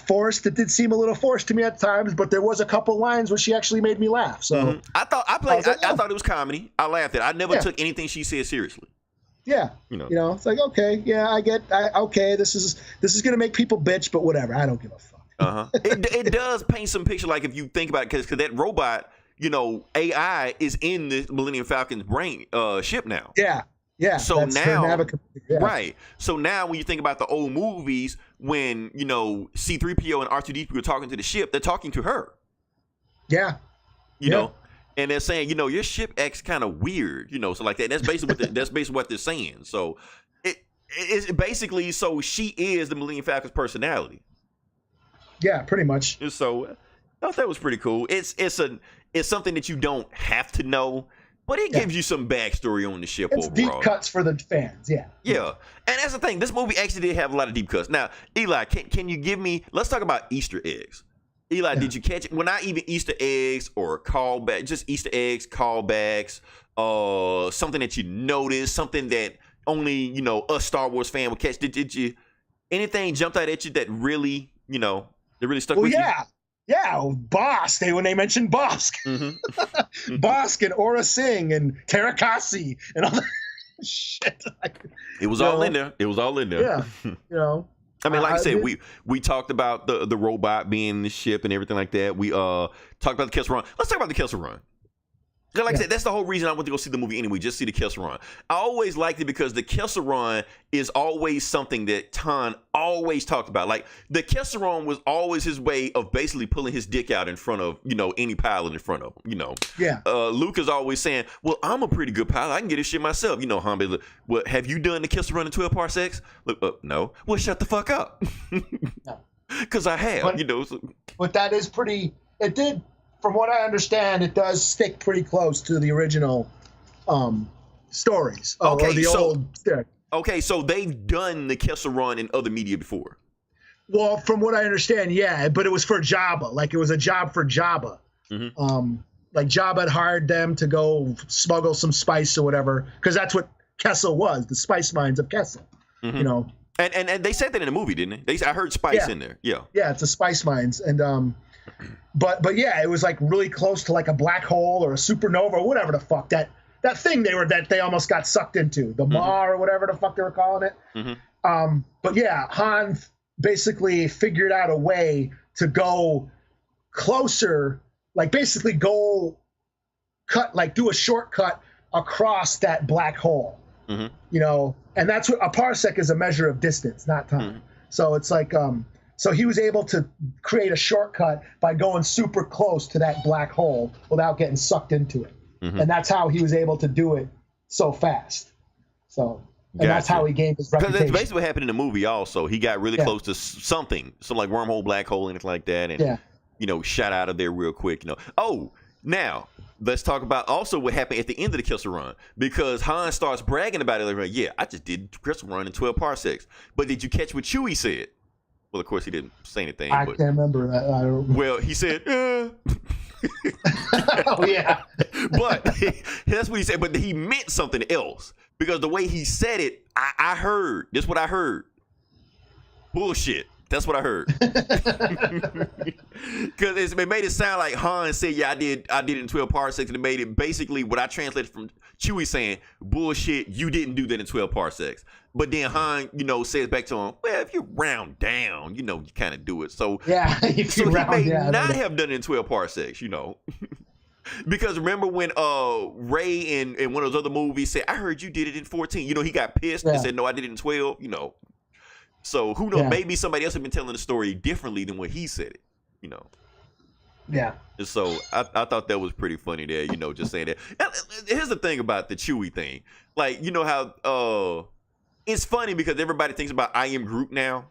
forced? It did seem a little forced to me at times, but there was a couple lines where she actually made me laugh. So I thought it was comedy. I laughed at it. I never took anything she said seriously. Yeah, it's like, okay, okay, this is gonna make people bitch, but whatever. I don't give a fuck. It does paint some picture, like if you think about it, because that robot, AI is in the Millennium Falcon's brain ship now. Yeah. Yeah. So now, right. So now, when you think about the old movies, when C-3PO and R2-D2 are talking to the ship, they're talking to her. Yeah. You know, and they're saying, your ship acts kind of weird, so like that. That's basically what they're saying. So it's basically, so she is the Millennium Falcon's personality. Yeah, pretty much. So I thought that was pretty cool. It's something that you don't have to know. But it gives you some backstory on the ship overall. Deep cuts for the fans, yeah. Yeah. And that's the thing. This movie actually did have a lot of deep cuts. Now, Eli, can you give me, let's talk about Easter eggs. Eli, did you catch it? Well, not even Easter eggs or callbacks, just Easter eggs, callbacks, something that you noticed, something that only, us Star Wars fan would catch. Did you, anything jumped out at you that really, that really stuck with you? Yeah, Bosk. When they mentioned Bosk, Bosk and Aura Singh and Tarakasi and all that shit. It was all in there. It was all in there. Yeah, I mean, like I said, we talked about the robot being in the ship and everything like that. We talked about the Kessel Run. Let's talk about the Kessel Run. Like I said, that's the whole reason I went to go see the movie anyway, just see the Kessel Run. I always liked it because the Kessel Run is always something that Tan always talked about. Like, the Kessel Run was always his way of basically pulling his dick out in front of, any pilot in front of him, Yeah. Luke is always saying, well, I'm a pretty good pilot. I can get this shit myself. Han Bailey, well, have you done the Kessel Run in 12 parsecs? Look, no. Well, shut the fuck up. No. Because I have, But- you know. So, But that is pretty. It did, from what I understand, it does stick pretty close to the original stories. Okay, or the so- old. Yeah. okay, so they've done the Kessel Run in other media before. Well, from what I understand, yeah, but it was for Jabba. Like, it was a job for Jabba. Mhm. Like, Jabba had hired them to go smuggle some spice or whatever, because that's what Kessel was, the spice mines of Kessel. Mhm. You know, And they said that in the movie, didn't they? I heard spice Yeah. in there. Yeah. yeah, it's the spice mines, and but yeah, it was like really close to like a black hole or a supernova or whatever the fuck that thing that they almost got sucked into, the Ma or whatever the fuck they were calling it. Mhm. But yeah, Han basically figured out a way to go closer, like basically do a shortcut across that black hole. Mhm. You know, and that's what a parsec is, a measure of distance, not time. Mhm. So it's like so he was able to create a shortcut by going super close to that black hole without getting sucked into it. Mhm. And that's how he was able to do it so fast. So, and that's Gotcha. how he gained his Because reputation. that's basically what happened in the movie. Also, he got really Yeah. close to something, some like wormhole, black hole, anything like that, and Yeah. you know, shot out of there real quick. You know. Oh, now let's talk about also what happened at the end of the Kessel Run, because Han starts bragging about it. Like, yeah, I just did Kessel Run in 12 parsecs. But did you catch what Chewie said? Well, of course he didn't say anything. I But can't remember that. I don't... well, he said, Oh, yeah. but that's what he said. But he meant something else, because the way he said it, I heard. This is what I heard. Bullshit. That's what I heard. Because it made it sound like Han said, "Yeah, I did it in 12 parsecs," and it made it basically what I translated from Chewie saying, "Bullshit, you didn't do that in 12 parsecs." But then Han, you know, says back to him, "Well, if you round down, you know, you kind of do it." So, Yeah. If so you he round, may yeah, I know not that. have done it in 12 parsecs, you know. Because remember when Ray in one of those other movies said, "I heard you did it in 14." You know, he got pissed and Yeah. said, "No, I did it in 12." You know. So who knows? Yeah. Maybe somebody else had been telling the story differently than what he said it. You know. Yeah. And so I thought that was pretty funny there. You know, just saying that. And here's the thing about the Chewie thing. Like, you know how it's funny because everybody thinks about I Am Groot now.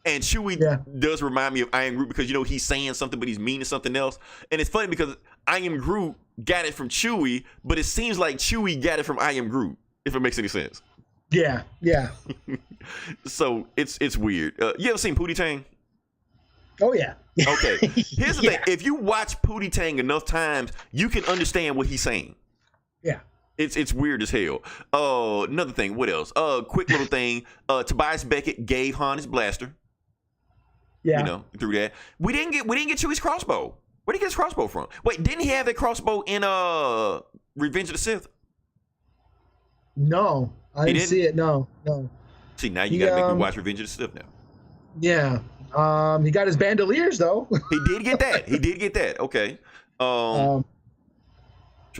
And Chewie Yeah. does remind me of I Am Groot because, you know, he's saying something, but he's meaning something else. And it's funny because I Am Groot got it from Chewie, but it seems like Chewie got it from I Am Groot, if it makes any sense. Yeah. Yeah. So it's weird. You ever seen Pootie Tang? Oh, yeah. Okay. Here's the Yeah. thing. If you watch Pootie Tang enough times, you can understand what he's saying. Yeah. It's weird as hell. Another thing. What else? Quick little thing. Tobias Beckett gave Han his blaster. Yeah. You know, through that. We didn't get Chewie's crossbow. Where did he get his crossbow from? Wait, didn't he have that crossbow in Revenge of the Sith? No, I didn't didn't? see it. No. See, now you He, gotta make me watch Revenge of the Sith now. Yeah. He got his bandoliers though. He did get that. He did get that. Okay. Trying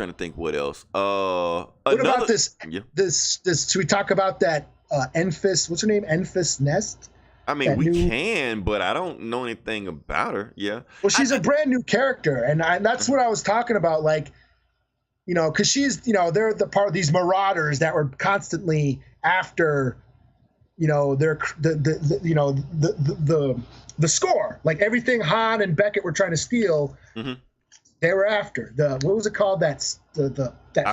to think what else. What about this? Yeah. This. Should we talk about that? Enfys. What's her name? Enfys Nest. I mean, that we new- can, but I don't know anything about her. Yeah. Well, she's a brand new character, and that's what I was talking about. Like, you know, because she's, you know, they're the part of these marauders that were constantly after, you know, the score. Like everything Han and Beckett were trying to steal, Mhm. they were after. What was it called? That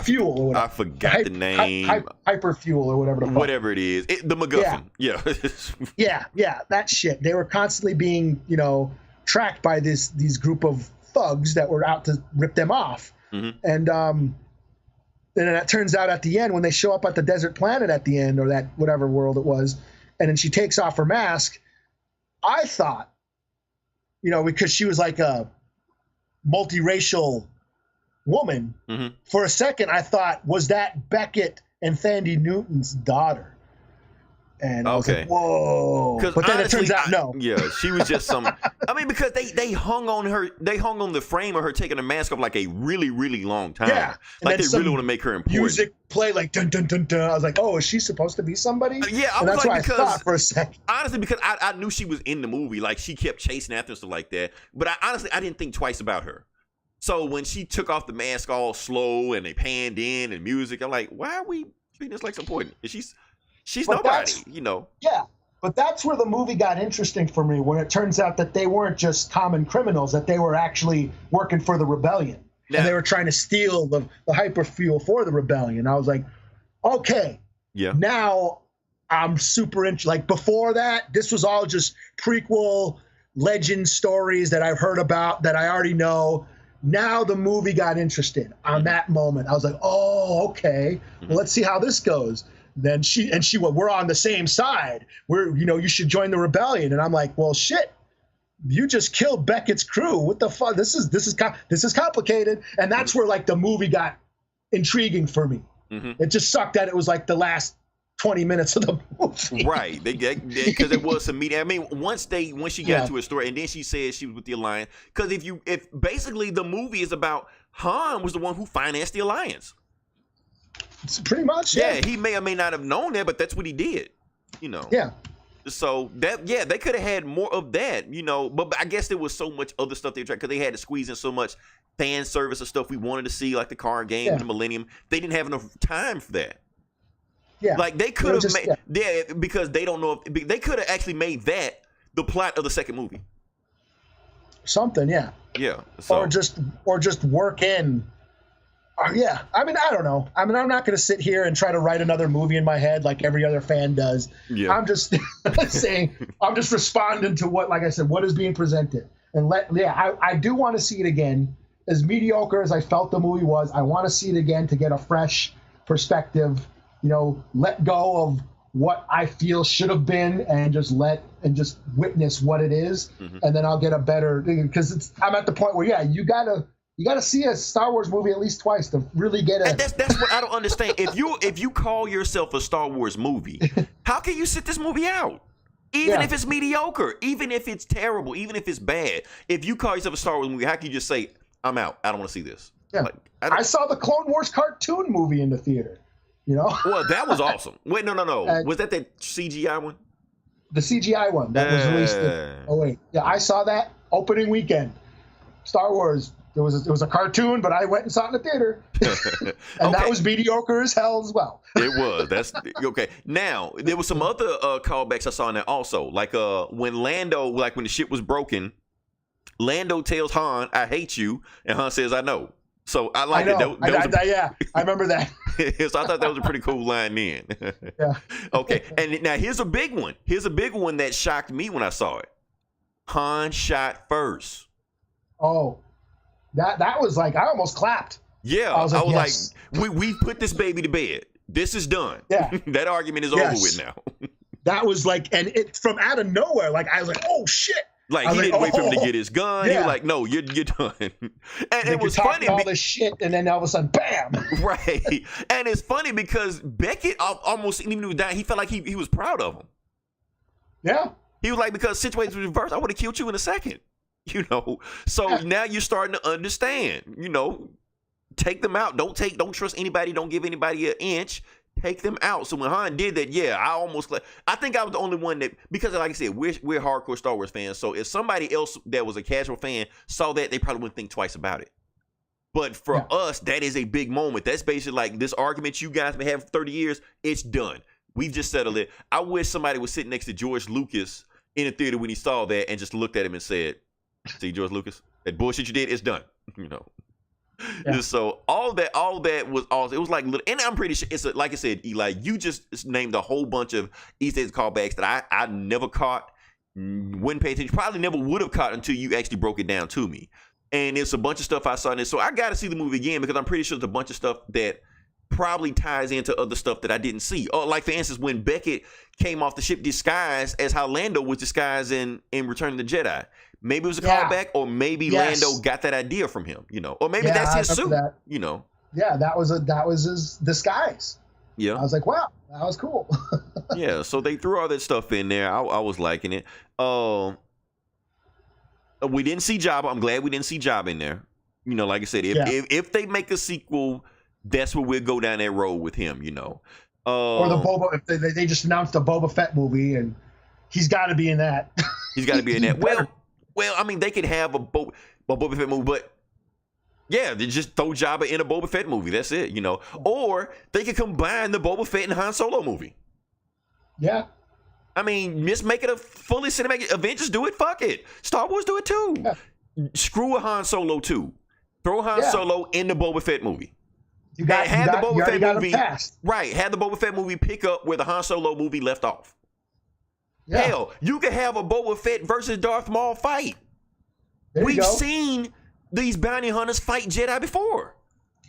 fuel or whatever. I forgot the name. Hyper fuel or whatever the fuck. Whatever it is. The MacGuffin. Yeah. Yeah, that shit. They were constantly being, you know, tracked by these group of thugs that were out to rip them off. Mhm. And then it turns out at the end, when they show up at the desert planet at the end, or that whatever world it was, and then she takes off her mask, I thought, you know, because she was like a multiracial woman, Mhm. for a second I thought, was that Beckett and Thandie Newton's daughter? And I was Okay. like, whoa. 'Cause But then it honestly, turns out no. Yeah, she was just some. I mean, because they hung on her. They hung on the frame of her taking the mask off like a really, really long time. Yeah. And Like then they some really want to make her important. Music play like dun dun dun dun. I was like, oh, is she supposed to be somebody? Yeah, I And was that's like, what I because thought for a second. honestly, because I knew she was in the movie. Like she kept chasing after and stuff like that. But I didn't think twice about her. So when she took off the mask all slow and they panned in and music, I'm like, why are we treating this like so important? And she's But nobody, that's- you know. Yeah. But that's where the movie got interesting for me, when it turns out that they weren't just common criminals, that they were actually working for the rebellion. Yeah. And they were trying to steal the hyperfuel for the rebellion. I was like, okay, now I'm super into, like, before that, this was all just prequel legend stories that I've heard about that I already know. Now the movie got interested on that moment. I was like, oh, okay, well, let's see how this goes. Then she went, we're on the same side. You should join the rebellion. And I'm like, well, shit, you just killed Beckett's crew. What the fuck? This is complicated. And that's where, like, the movie got intriguing for me. Mm-hmm. It just sucked that it was like the last 20 minutes of the movie. Right. Because it was some media. I mean, once she got to a story, and then she said she was with the Alliance. Because if basically the movie is about Han was the one who financed the Alliance. It's pretty much, yeah. He may or may not have known that, but that's what he did. Yeah. So they could have had more of that, But I guess there was so much other stuff they tried, because they had to squeeze in so much fan service of stuff we wanted to see, like the car game, the Millennium. They didn't have enough time for that. Yeah. Like they could have made, because they don't know if they could have actually made that the plot of the second movie. Something, yeah. Yeah. So. Or just work in. Yeah, I mean, I don't know. I mean, I'm not going to sit here and try to write another movie in my head like every other fan does. Yeah. I'm just saying, I'm just responding to what, like I said, what is being presented. And I do want to see it again. As mediocre as I felt the movie was, I want to see it again to get a fresh perspective. Let go of what I feel should have been, and just witness what it is, and then I'll get a better. Because I'm at the point where you gotta see a Star Wars movie at least twice to really get it. And that's what I don't understand. If you call yourself a Star Wars movie, how can you sit this movie out? Even if it's mediocre, even if it's terrible, even if it's bad. If you call yourself a Star Wars movie, how can you just say, I'm out, I don't want to see this? Yeah. Like, I saw the Clone Wars cartoon movie in the theater. Well, that was awesome. Wait, no. Was that CGI one? The CGI one that was released. I saw that opening weekend. Star Wars. It was a cartoon, but I went and saw it in the theater, and that was mediocre as hell as well. It was. That's okay. Now there was some other callbacks I saw in there also, like when Lando, like when the ship was broken, Lando tells Han, "I hate you," and Han says, "I know." So I like it. I remember that. So I thought that was a pretty cool line then. Yeah. Okay, and now here's a big one. Here's a big one that shocked me when I saw it. Han shot first. Oh. That was like, I almost clapped. Yeah, I was yes. Like, we put this baby to bed. This is done. Yeah. That argument is over with now. That was like, and it from out of nowhere, like I was like, oh shit. Like he didn't wait for him to get his gun. Yeah. He was like, no, you're done. And it was funny. All this shit, and then all of a sudden, bam. Right. And it's funny because Beckett almost, even when he was dying, he felt like he was proud of him. Yeah. He was like, because situations reversed, I would have killed you in a second. So now you're starting to understand, take them out. Don't trust anybody. Don't give anybody an inch. Take them out. So when Han did that, I think I was the only one that, because like I said, we're hardcore Star Wars fans. So if somebody else that was a casual fan saw that, they probably wouldn't think twice about it. But for us, that is a big moment. That's basically like this argument you guys been having for 30 years. It's done. We've just settled it. I wish somebody was sitting next to George Lucas in the theater when he saw that and just looked at him and said, "See, George Lucas, that bullshit you did, it's done." Yeah. So all that was awesome. It was like, and I'm pretty sure it's like I said, Eli, you just named a whole bunch of Easter egg callbacks that I never caught, wouldn't pay attention, probably never would have caught until you actually broke it down to me. And it's a bunch of stuff I saw in this, so I got to see the movie again because I'm pretty sure there's a bunch of stuff that probably ties into other stuff that I didn't see. Or like for instance, when Beckett came off the ship disguised as how Lando was disguised in Return of the Jedi. Maybe it was a callback, or maybe Lando got that idea from him, or maybe that's his suit, Yeah, that was his disguise. Yeah, I was like, wow, that was cool. Yeah, so they threw all that stuff in there. I was liking it. We didn't see Jabba. I'm glad we didn't see Jabba in there. Like I said, if they make a sequel, that's where we'll go down that road with him. Or the Boba. If they just announced a Boba Fett movie, and he's got to be in that. He's got to be in that. Well, I mean, they could have a Boba Fett movie, but they just throw Jabba in a Boba Fett movie. That's it, Or they could combine the Boba Fett and Han Solo movie. Yeah. I mean, just make it a fully cinematic. Avengers do it. Fuck it. Star Wars do it too. Yeah. Screw a Han Solo too. Throw Han Solo in the Boba Fett movie. You already got him cast. Right. Had the Boba Fett movie pick up where the Han Solo movie left off. Yeah. Hell, you could have a Boba Fett versus Darth Maul fight. We've seen these bounty hunters fight Jedi before.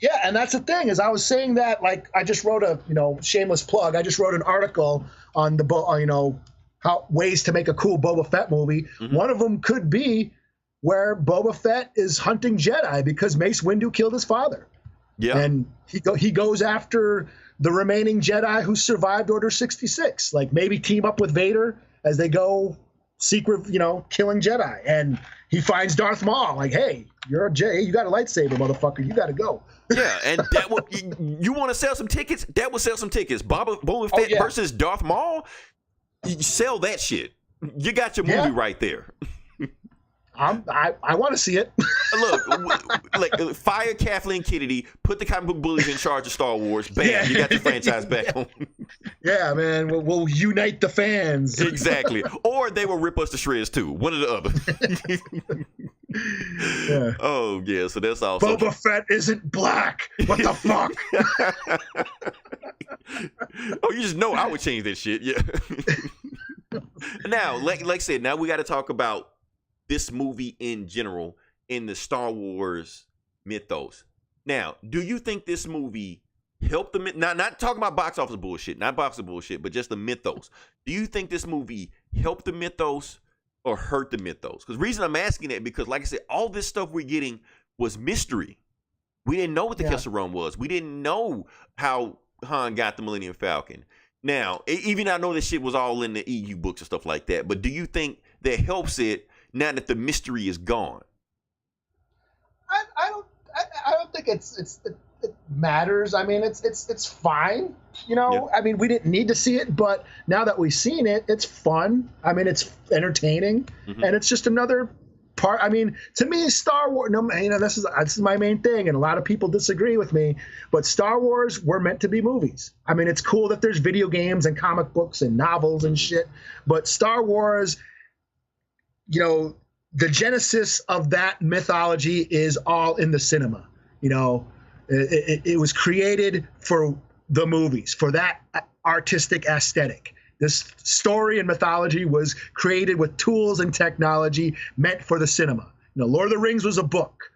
Yeah, and that's the thing is I was saying that, like, I just wrote a, shameless plug. I just wrote an article on the, how ways to make a cool Boba Fett movie. Mm-hmm. One of them could be where Boba Fett is hunting Jedi because Mace Windu killed his father. Yeah. And he goes after the remaining Jedi who survived Order 66. Like, maybe team up with Vader as they go secret, killing Jedi. And he finds Darth Maul, like, hey, you're a Jedi. You got a lightsaber, motherfucker. You got to go. Yeah, and that would you want to sell some tickets? That would sell some tickets. Boba Fett versus Darth Maul. You sell that shit. You got your movie right there. I want to see it. Look, fire Kathleen Kennedy. Put the comic book bullies in charge of Star Wars. Bam, you got the franchise back on. Yeah, man. We'll unite the fans. Exactly. Or they will rip us to shreds too. One or the other. Yeah. Oh yeah, so that's awesome. Boba Fett isn't black. What the fuck? Oh, you just know I would change that shit. Yeah. Now, like I said, now we got to talk about this movie in general in the Star Wars mythos. Now, do you think this movie helped the not talking about box office bullshit, not box office bullshit, but just the mythos? Do you think this movie helped the mythos or hurt the mythos? Because the reason I'm asking that, because like I said, all this stuff we're getting was mystery. We didn't know what the Kessel Run was. We didn't know how Han got the Millennium Falcon. Now, even I know this shit was all in the EU books and stuff like that, but do you think that helps it now that the mystery is gone? I don't think it matters. I mean, it's fine. I mean, we didn't need to see it, but now that we've seen it, it's fun. I mean, it's entertaining, and it's just another part. I mean, to me, Star Wars. This is my main thing, and a lot of people disagree with me. But Star Wars were meant to be movies. I mean, it's cool that there's video games and comic books and novels and shit, but Star Wars, the genesis of that mythology is all in the cinema. It was created for the movies, for that artistic aesthetic. This story and mythology was created with tools and technology meant for the cinema. Lord of the Rings was a book.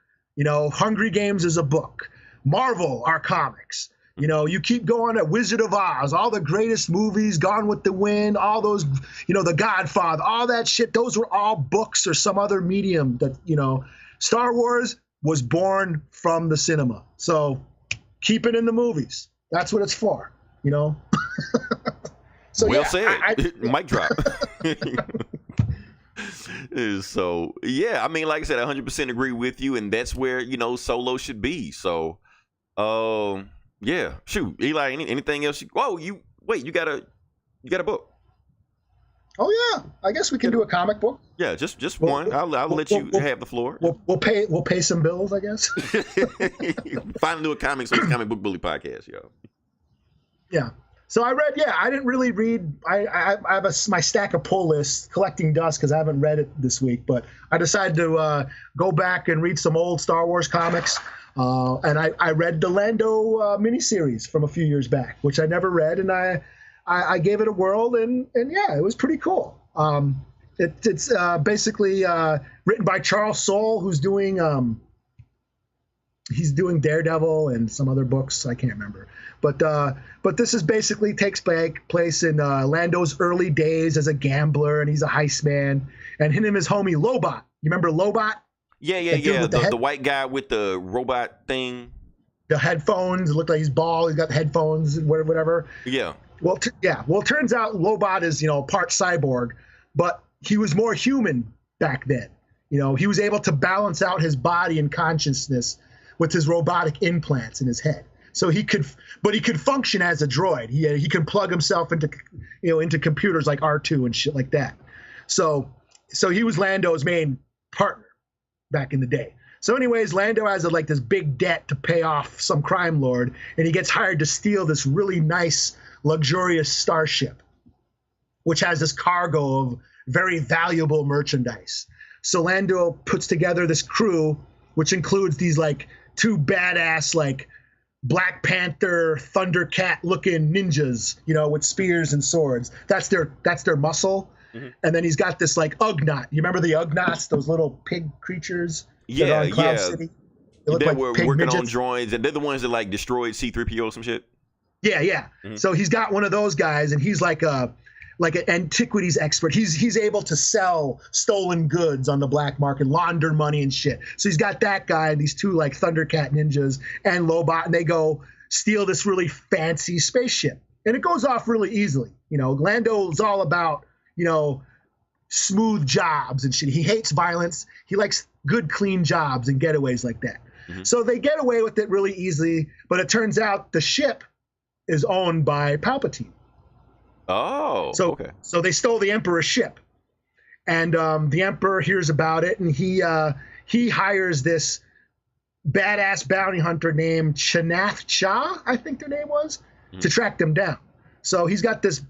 Hungry Games is a book. Marvel are comics. You keep going at Wizard of Oz, all the greatest movies, Gone with the Wind, all those, The Godfather, all that shit. Those were all books or some other medium that, Star Wars was born from the cinema. So keep it in the movies. That's what it's for, So, well said. Mic drop. So, yeah, I mean, like I said, I 100% agree with you, and that's where, Solo should be. So, yeah, shoot, Eli, anything else? You got a book? Oh yeah, I guess we can do a comic book. Yeah, just one. I'll let you have the floor. We'll pay some bills, I guess. Finally do a comic book bully podcast, yo. Yeah. So I didn't really read. I have my stack of pull lists collecting dust because I haven't read it this week. But I decided to go back and read some old Star Wars comics. And I read the Lando miniseries from a few years back, which I never read, and I gave it a whirl, and yeah, it was pretty cool. It's basically written by Charles Soule, who's doing he's doing Daredevil and some other books I can't remember, but this is basically takes place in Lando's early days as a gambler, and he's a heist man, and him and his homie Lobot. You remember Lobot? Yeah. The white guy with the robot thing. The headphones. It looked like he's bald. He's got the headphones and whatever. Yeah. Well, Well, it turns out Lobot is, part cyborg, but he was more human back then. He was able to balance out his body and consciousness with his robotic implants in his head. So he could function as a droid. He can plug himself into computers like R2 and shit like that. So he was Lando's main partner back in the day. So anyways, Lando has this big debt to pay off some crime lord, and he gets hired to steal this really nice, luxurious starship. which has this cargo of very valuable merchandise. So Lando puts together this crew, which includes these like two badass like Black Panther, Thundercat looking ninjas, you know, with spears and swords. That's their muscle. Mm-hmm. And then he's got this like Ugnaught. You remember the Ugnaughts, those little pig creatures? Yeah, yeah. City? They like were working midgets on droids, and they're the ones that like destroyed C-3PO or some shit. Yeah, yeah. Mm-hmm. So he's got one of those guys, and he's like an antiquities expert. He's able to sell stolen goods on the black market, launder money and shit. So he's got that guy and these two like Thundercat ninjas and Lobot, and they go steal this really fancy spaceship, and it goes off really easily. You know, Lando's all about, you know, smooth jobs and shit. He hates violence. He likes good, clean jobs and getaways like that. Mm-hmm. So they get away with it really easily, but it turns out the ship is owned by Palpatine. Oh, so, okay. So they stole the Emperor's ship, and the Emperor hears about it, and he hires this badass bounty hunter named Chanath Cha, I think their name was, to track them down. So he's got this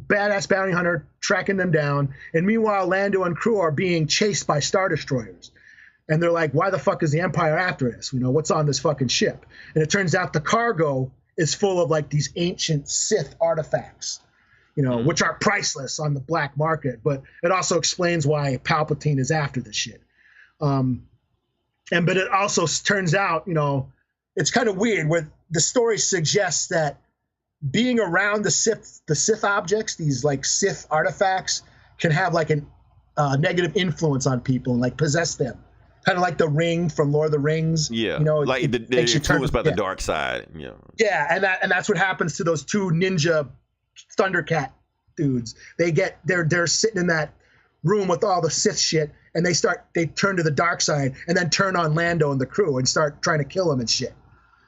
badass bounty hunter tracking them down, and meanwhile Lando and crew are being chased by Star Destroyers. And they're like, why the fuck is the Empire after us? You know, what's on this fucking ship? And it turns out the cargo is full of like these ancient Sith artifacts, you know, which are priceless on the black market. But it also explains why Palpatine is after this shit. But it also turns out, you know, it's kind of weird where the story suggests that being around the Sith objects, these like Sith artifacts, can have like a negative influence on people and like possess them. Kind of like the ring from Lord of the Rings. Yeah, you know, like they're influenced by the dark side. Yeah, yeah, and that's what happens to those two ninja Thundercat dudes. They're sitting in that room with all the Sith shit, and they turn to the dark side and then turn on Lando and the crew and start trying to kill him and shit.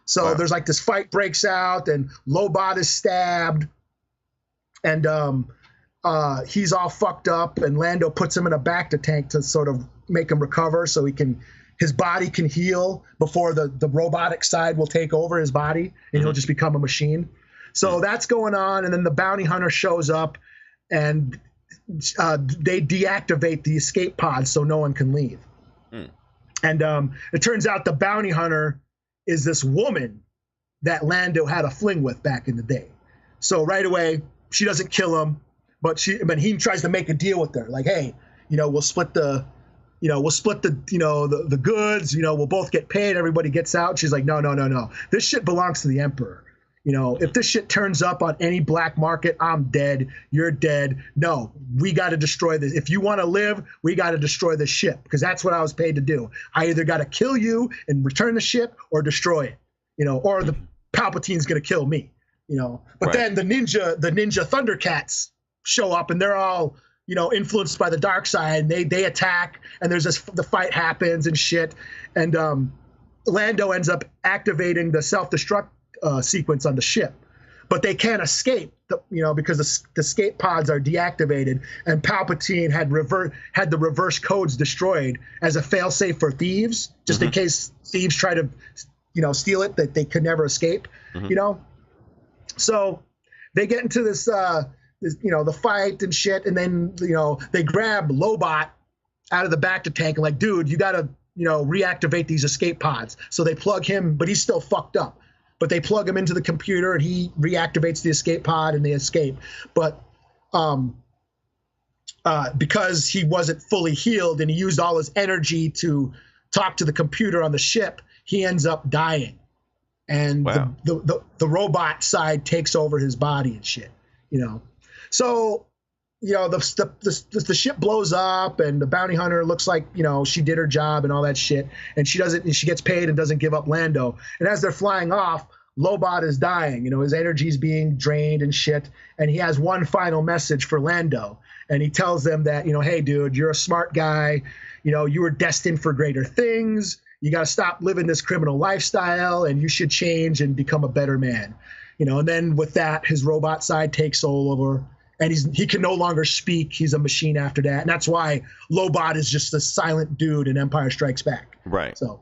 So There's like this fight breaks out, and Lobot is stabbed, and he's all fucked up, and Lando puts him in a bacta tank to sort of make him recover so his body can heal before the robotic side will take over his body, and he'll just become a machine. So that's going on, and then the bounty hunter shows up, and they deactivate the escape pods so no one can leave. And it turns out the bounty hunter is this woman that Lando had a fling with back in the day. So right away, she doesn't kill him, but he tries to make a deal with her, like, hey, you know, we'll split the goods, you know, we'll both get paid, everybody gets out. She's like, no. This shit belongs to the Emperor. You know, if this shit turns up on any black market, I'm dead. You're dead. No, we got to destroy this. If you want to live, we got to destroy the ship, because that's what I was paid to do. I either got to kill you and return the ship or destroy it, you know, or the Palpatine's going to kill me, you know. But then the ninja Thundercats show up, and they're all, you know, influenced by the dark side, and they attack, and the fight happens and shit. And Lando ends up activating the self-destruct sequence on the ship, but they can't escape, because the escape pods are deactivated, and Palpatine had the reverse codes destroyed as a failsafe for thieves, just in case thieves try to, you know, steal it, that they could never escape, you know. So they get into this, you know, the fight and shit, and then, you know, they grab Lobot out of the bacta tank and like, dude, you gotta, you know, reactivate these escape pods. So they plug him, but he's still fucked up. But they plug him into the computer, and he reactivates the escape pod, and they escape. But because he wasn't fully healed and he used all his energy to talk to the computer on the ship, he ends up dying. And the robot side takes over his body and shit, you know. So, you know, the ship blows up, and the bounty hunter looks like, you know, she did her job and all that shit, and she gets paid and doesn't give up Lando. And as they're flying off, Lobot is dying, you know, his energy's being drained and shit, and he has one final message for Lando, and he tells them that, you know, hey dude, you're a smart guy, you know, you were destined for greater things, you got to stop living this criminal lifestyle, and you should change and become a better man, you know. And then with that, his robot side takes over, and he can no longer speak. He's a machine after that. And that's why Lobot is just a silent dude in Empire Strikes Back. Right. So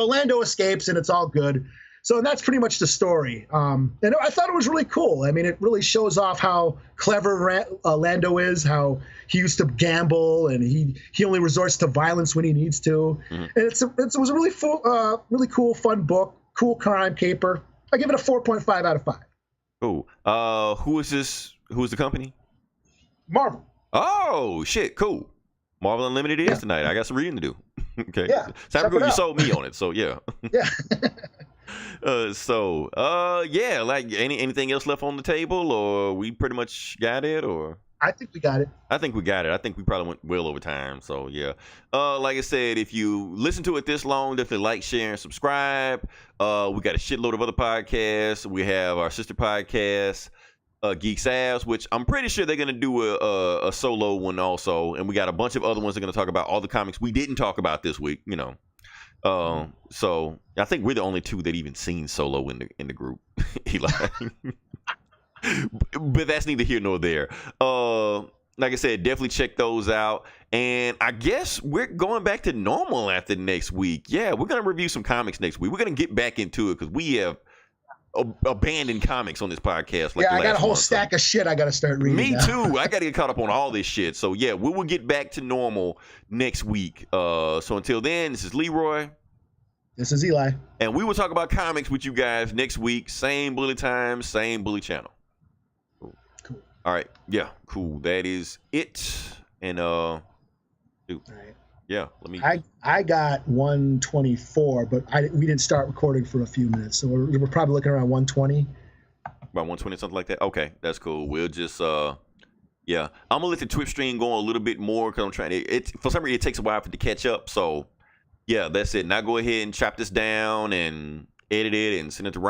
Lando escapes, and it's all good. So that's pretty much the story. And I thought it was really cool. I mean, it really shows off how clever Lando is, how he used to gamble and he only resorts to violence when he needs to. Mm-hmm. And it was a really cool, fun book, cool crime caper. I give it a 4.5 out of 5. Cool. Who is this? Who's the company? Marvel. Oh, shit. Cool. Marvel Unlimited is tonight. I got some reading to do. Okay. Yeah. Cybergirl, you sold me on it, so yeah. Yeah. Yeah, like anything else left on the table, or we pretty much got it, or? I think we got it. I think we got it. I think we probably went well over time, so yeah. Like I said, if you listen to it this long, definitely like, share, and subscribe. We got a shitload of other podcasts. We have our sister podcast, Geeks Abs, which I'm pretty sure they're gonna do a solo one also, and we got a bunch of other ones that are gonna talk about all the comics we didn't talk about this week, you know. So I think we're the only two that even seen Solo in the group, Eli. But that's neither here nor there. Like I said, definitely check those out. And I guess we're going back to normal after next week. Yeah, we're gonna review some comics next week. We're gonna get back into it because we have abandoned comics on this podcast. Like I got a whole stack of shit I got to start reading. Me now. too. I got to get caught up on all this shit. So yeah, we will get back to normal next week. So until then, this is Leroy. This is Eli. And we will talk about comics with you guys next week. Same bully time, same bully channel. Cool. All right. Yeah. Cool. That is it. And dude. All right. Yeah, let me. I got 124, but we didn't start recording for a few minutes, so we're probably looking around 120. About 120, something like that. Okay, that's cool. We'll just yeah, I'm gonna let the Twitch stream go on a little bit more because I'm trying to. It for some reason it takes a while for it to catch up. So yeah, that's it. Now go ahead and chop this down and edit it and send it to Ryan.